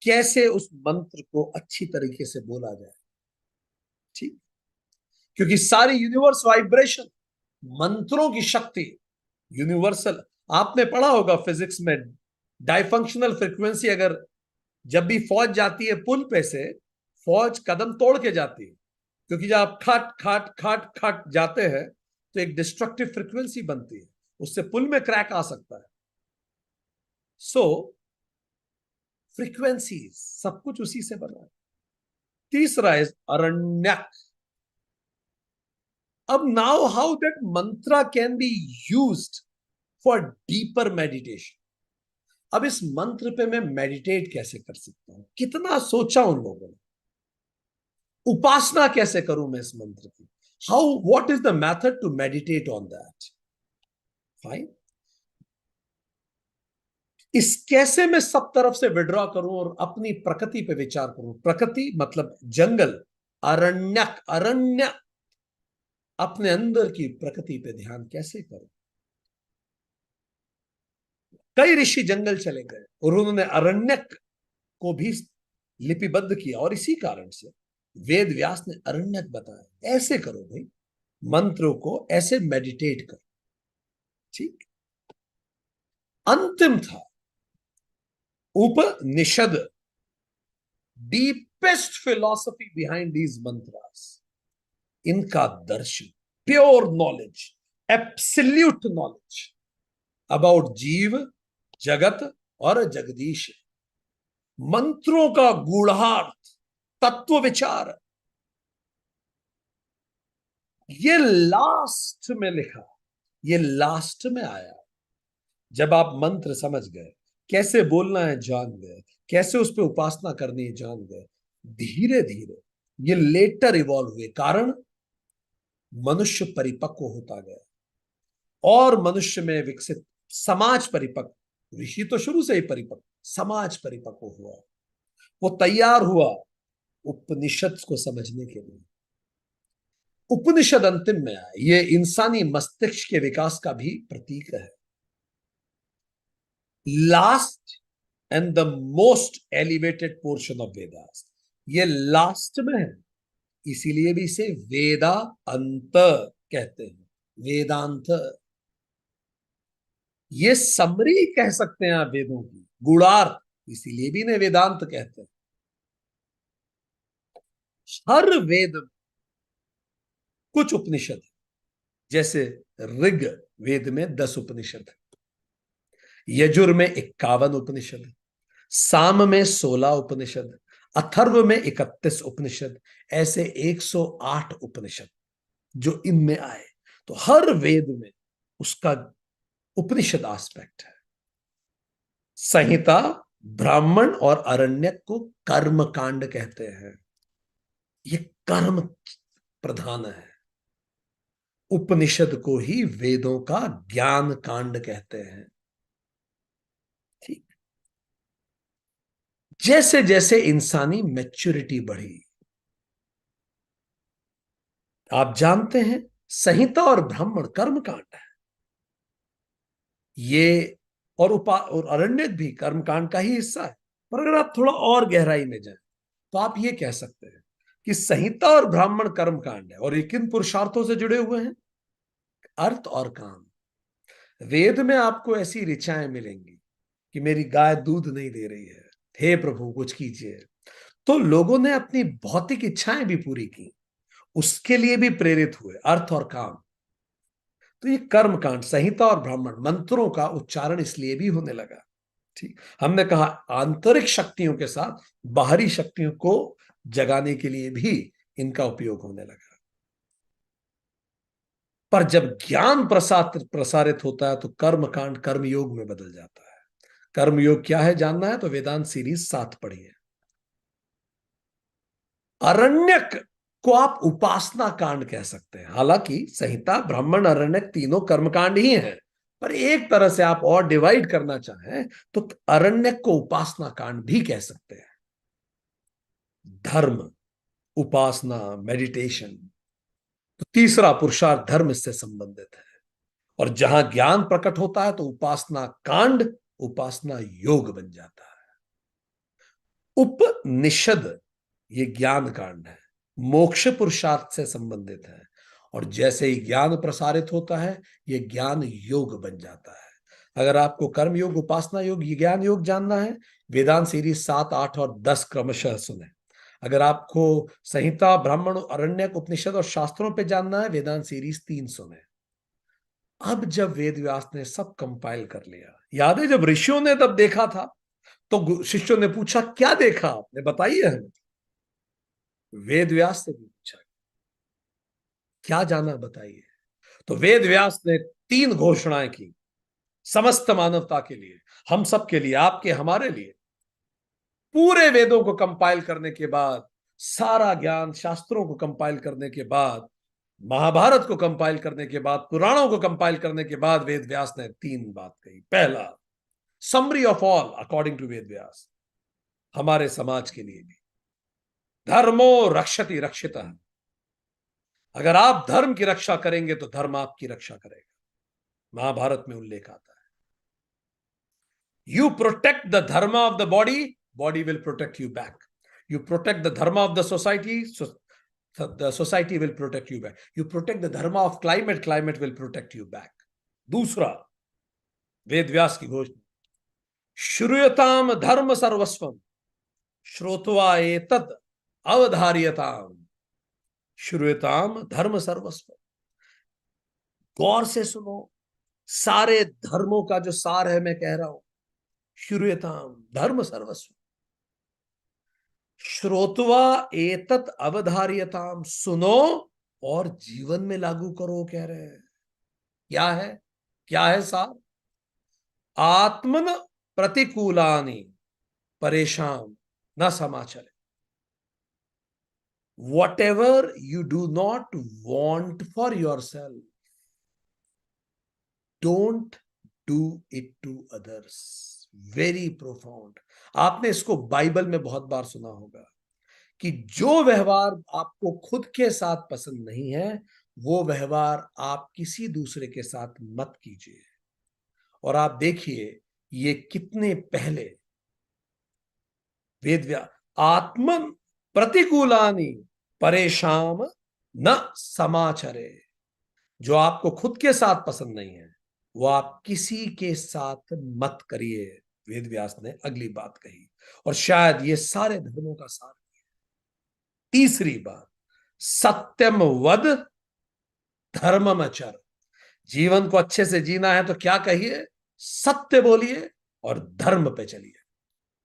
कैसे उस मंत्र को अच्छी तरीके से बोला जाए। ठीक, क्योंकि सारी यूनिवर्स वाइब्रेशन, मंत्रों की शक्ति यूनिवर्सल। आपने पढ़ा होगा फिजिक्स में, डाइफंक्शनल फ्रीक्वेंसी। अगर जब भी फौज जाती है पुल पे से, फौज कदम तोड़ के जाती है, क्योंकि जब आप खट खट खट खट जाते हैं तो एक डिस्ट्रक्टिव फ्रीक्वेंसी बनती है, उससे पुल में क्रैक आ सकता है। सो फ्रीक्वेंसी सब कुछ उसी से बना है। तीसरा इज अरण्यक। अब now how that Mantra can be used for deeper meditation. अब इस मंत्र पे मैं मेडिटेट कैसे कर सकता हूं, कितना सोचा उन लोगों ने। उपासना कैसे करूं मैं इस मंत्र की। How, what is the method to meditate on that. Fine. इस कैसे मैं सब तरफ से विड्रॉ करूं और अपनी प्रकृति पे विचार करूं। प्रकृति मतलब जंगल, अरण्यक, अरण्य। अपने अंदर की प्रकृति पे ध्यान कैसे करूं। कई ऋषि जंगल चले गए और उन्होंने अरण्यक को भी लिपिबद्ध किया, और इसी कारण से वेद व्यास ने अरण्यक बताया। ऐसे करो भाई, मंत्रों को ऐसे मेडिटेट करो। ठीक। अंतिम था Upanishad, deepest philosophy behind these mantras. इनका दर्शन, pure knowledge, absolute knowledge about जीव, जगत और जगदीश। मंत्रों का गूढ़ार्थ, तत्व विचार, ये लास्ट में लिखा, ये लास्ट में आया। जब आप मंत्र समझ गए, कैसे बोलना है जान गए, कैसे उस पर उपासना करनी है जान गए, धीरे धीरे ये लेटर इवॉल्व हुए। कारण मनुष्य परिपक्व होता गया, और मनुष्य में विकसित समाज परिपक्व, ऋषि तो शुरू से ही परिपक्व, समाज परिपक्व हुआ, वो तैयार हुआ उपनिषद को समझने के लिए। उपनिषद अंतिम में आए, ये इंसानी मस्तिष्क के विकास का भी प्रतीक है। Last and the most elevated portion of Vedas, ये लास्ट में है, इसीलिए भी इसे वेदा अंत कहते हैं, वेदांत। ये समरी कह सकते हैं आप वेदों की, गुणार्थ, इसीलिए भी इन्हें वेदांत कहते हैं। हर वेद कुछ उपनिषद, जैसे ऋग वेद में 10 उपनिषद है, यजुर में 51 उपनिषद, साम में 16 उपनिषद, अथर्व में 31 उपनिषद, ऐसे 108 उपनिषद जो इनमें आए। तो हर वेद में उसका उपनिषद एस्पेक्ट है। संहिता, ब्राह्मण और अरण्यक को कर्म कांड कहते हैं, ये कर्म प्रधान है। उपनिषद को ही वेदों का ज्ञान कांड कहते हैं। ठीक, जैसे जैसे इंसानी मैच्योरिटी बढ़ी, आप जानते हैं संहिता और ब्राह्मण कर्म कांड है ये, और अरण्यक भी कर्मकांड का ही हिस्सा है। पर अगर आप थोड़ा और गहराई में जाएं तो आप ये कह सकते हैं कि संहिता और ब्राह्मण कर्मकांड है, और ये किन पुरुषार्थों से जुड़े हुए हैं? अर्थ और काम। वेद में आपको ऐसी ऋचाएं मिलेंगी कि मेरी गाय दूध नहीं दे रही है, हे प्रभु कुछ कीजिए। तो लोगों ने अपनी भौतिक इच्छाएं भी पूरी की, उसके लिए भी प्रेरित हुए, अर्थ और काम। तो ये कर्म कांड, संहिता और ब्राह्मण, मंत्रों का उच्चारण इसलिए भी होने लगा। ठीक, हमने कहा आंतरिक शक्तियों के साथ बाहरी शक्तियों को जगाने के लिए भी इनका उपयोग होने लगा। पर जब ज्ञान प्रसारित होता है तो कर्म कांड कर्मयोग में बदल जाता है। कर्मयोग क्या है जानना है तो वेदांत सीरीज 7 पढ़िए। अरण्यक को आप उपासना कांड कह सकते हैं, हालांकि संहिता, ब्राह्मण, अरण्यक तीनों कर्मकांड ही हैं, पर एक तरह से आप और डिवाइड करना चाहें तो अरण्यक को उपासना कांड भी कह सकते हैं। धर्म, उपासना, मेडिटेशन, तो तीसरा पुरुषार्थ धर्म इससे संबंधित है। और जहां ज्ञान प्रकट होता है तो उपासना कांड उपासना योग बन जाता है। उपनिषद ये ज्ञान कांड है, मोक्ष पुरुषार्थ से संबंधित है, और जैसे ही ज्ञान प्रसारित होता है ये ज्ञान योग बन जाता है। अगर आपको कर्म योग, उपासना योग, ज्ञान योग जानना है, वेदांत सीरीज 7, 8 और 10 क्रमशः सुने। अगर आपको संहिता, ब्राह्मण, अरण्यक, उपनिषद और शास्त्रों पे जानना है, वेदांत सीरीज 3 सुने। अब जब वेद व्यास ने सब कंपाइल कर लिया, याद है जब ऋषियों ने तब देखा था तो शिष्यों ने पूछा क्या देखा आपने, बताइए हमें। वेद व्यास से भी पूछा क्या जाना बताइए। तो वेद व्यास ने 3 घोषणाएं की समस्त मानवता के लिए, हम सब के लिए, आपके हमारे लिए। पूरे वेदों को कंपाइल करने के बाद, सारा ज्ञान शास्त्रों को कंपाइल करने के बाद, महाभारत को कंपाइल करने के बाद, पुराणों को कंपाइल करने के बाद वेद व्यास ने 3 बात कही। पहला, summary of all according to Ved Vyas, हमारे समाज के लिए भी, धर्मो रक्षति रक्षिता, अगर आप धर्म की रक्षा करेंगे तो धर्म आपकी रक्षा करेगा। महाभारत में उल्लेख आता है, you protect the dharma of the body, body will protect you back. You protect the dharma of the society, the society will protect you back. You protect the dharma of climate, climate will protect you back. दूसरा, वेद व्यास की घोषणा, श्रूयताम धर्म सर्वस्वम श्रोत्वा एतद अवधार्यताम। श्रूयताम धर्म सर्वस्वम, गौर से सुनो, सारे धर्मों का जो सार है मैं कह रहा हूं। श्रूयताम धर्म सर्वस्व, श्रोत्वा एतत् अवधार्यताम, सुनो और जीवन में लागू करो, कह रहे हैं। क्या है, क्या है सार? आत्मन प्रतिकूलानि परेशान न समाचले, whatever you do not want for yourself, don't do it to others. Very profound. आपने इसको बाइबल में बहुत बार सुना होगा कि जो व्यवहार आपको खुद के साथ पसंद नहीं है, वो व्यवहार आप किसी दूसरे के साथ मत कीजिए। और आप देखिए ये कितने पहले वेद, आत्मन प्रतिकूलानि परेशान न समाचरे। जो आपको खुद के साथ पसंद नहीं है वो आप किसी के साथ मत करिए, वेद व्यास ने अगली बात कही। और शायद ये सारे धर्मों का सार। तीसरी बात, सत्यम वद धर्ममचर। जीवन को अच्छे से जीना है तो क्या कहिए? सत्य बोलिए और धर्म पे चलिए,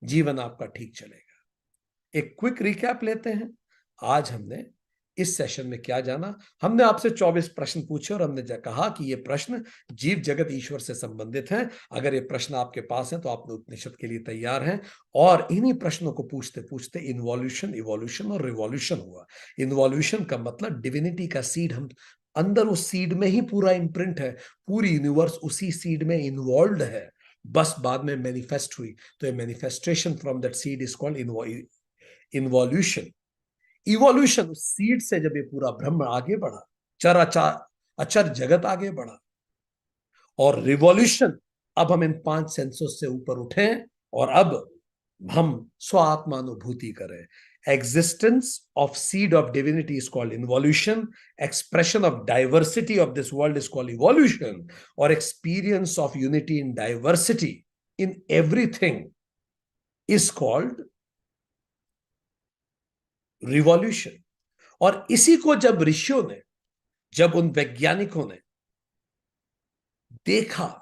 जीवन आपका ठीक चलेगा। एक क्विक रिकैप लेते हैं। आज हमने इस सेशन में क्या जाना? हमने आपसे 24 प्रश्न पूछे और हमने कहा कि ये प्रश्न जीव जगत ईश्वर से संबंधित हैं। अगर ये प्रश्न आपके पास हैं तो आप उपनिषद के लिए तैयार हैं। और इन्हीं प्रश्नों को पूछते पूछते इन्वॉल्यूशन, इवोल्यूशन और रिवॉल्यूशन हुआ। इन्वॉल्यूशन का मतलब डिविनिटी का सीड, हम अंदर उस सीड में ही पूरा इम्प्रिंट है, पूरी यूनिवर्स उसी सीड में इन्वॉल्व है, बस बाद में मैनिफेस्ट हुई। तो ये manifestation from that seed is called involution. Evolution, seed से जब ये पूरा ब्रह्म आगे बढ़ा, चर अचर जगत आगे बढ़ा। और रिवॉल्यूशन, अब हम इन 5 सेंसों से ऊपर उठे और अब हम स्वात्मानुभूति करें। Existence of seed of divinity is called involution. Expression of diversity of this world is called evolution. Or experience of unity in diversity in everything is called revolution. और इसी को जब ऋषियों ने, जब उन वैज्ञानिकों ने देखा,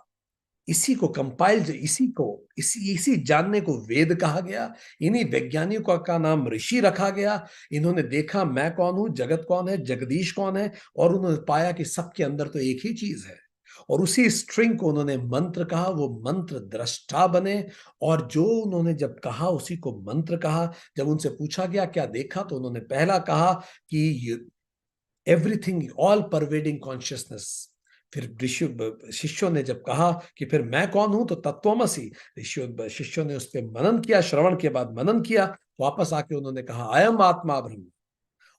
इसी को कंपाइल, इसी जानने को वेद कहा गया। इन्हीं वैज्ञानिकों का नाम ऋषि रखा गया। इन्होंने देखा मैं कौन हूं, जगत कौन है, जगदीश कौन है, और उन्होंने पाया कि सबके अंदर तो एक ही चीज है। और उसी स्ट्रिंग को उन्होंने मंत्र कहा, वो मंत्र दृष्टा बने। और जो उन्होंने जब कहा उसी को मंत्र कहा। जब उनसे पूछा गया क्या देखा, तो उन्होंने पहला कहा कि एवरीथिंग, ऑल परवेडिंग कॉन्शियसनेस। फिर शिष्यों ने जब कहा कि फिर मैं कौन हूं, तो तत्वमसि। शिष्यों ने उस पर मनन किया, श्रवण के बाद मनन किया, वापस आके उन्होंने कहा अयम आत्मा ब्रह्म।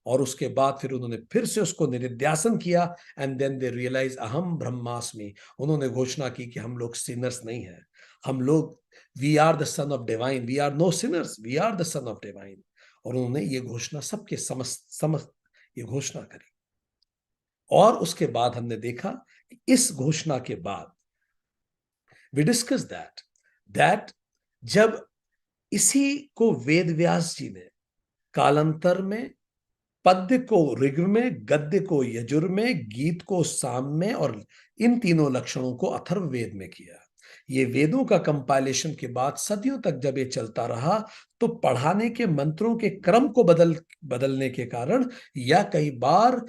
और उसके बाद फिर उन्होंने फिर से उसको निधिध्यासन किया, एंड देन दे रियलाइज अहम ब्रह्मास्मि। उन्होंने घोषणा की कि हम लोग सिनर्स नहीं हैं, हम लोग, we are the son of divine, we are no sinners, we are the son of divine. और उन्होंने ये घोषणा सबके समस्त ये घोषणा करी। और उसके बाद हमने देखा कि इस घोषणा के बाद वी डिस्कस दैट जब इसी को वेद व्यास जी ने कालांतर में पद्य को ऋग में, गद्य को यजुर में, गीत को साम में, और इन तीनों लक्षणों को अथर्ववेद में किया। ये वेदों का कंपाइलेशन के बाद सदियों तक जब ये चलता रहा, तो पढ़ाने के मंत्रों के क्रम को बदलने के कारण, या कई बार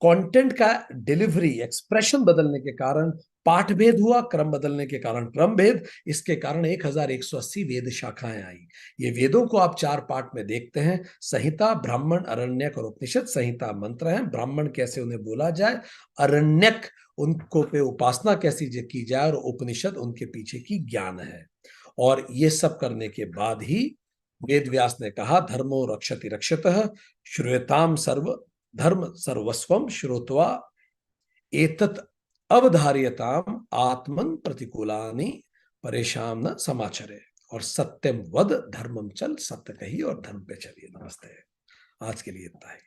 कंटेंट का डिलीवरी, एक्सप्रेशन बदलने के कारण पाठ भेद हुआ, क्रम बदलने के कारण क्रम भेद। इसके कारण 1180 वेद शाखाएं आई। ये वेदों को आप 4 पार्ट में देखते हैं, संहिता, ब्राह्मण, अरण्यक और उपनिषद। संहिता मंत्र है, ब्राह्मण कैसे उन्हें बोला जाए, अरण्यक उनको पे उपासना कैसी की जाए, और उपनिषद उनके पीछे की ज्ञान है। और ये सब करने के बाद ही वेद व्यास ने कहा धर्मो रक्षति रक्षतः श्रूयताम सर्व धर्म सर्वस्वम श्रोत्वा एतत् अवधार्यताम आत्मन प्रतिकूलानि परेशान न समाचरे। और सत्यम वद धर्मम चल, सत्य कही और धर्म पे चलिए। नमस्ते। आज के लिए इतना ही।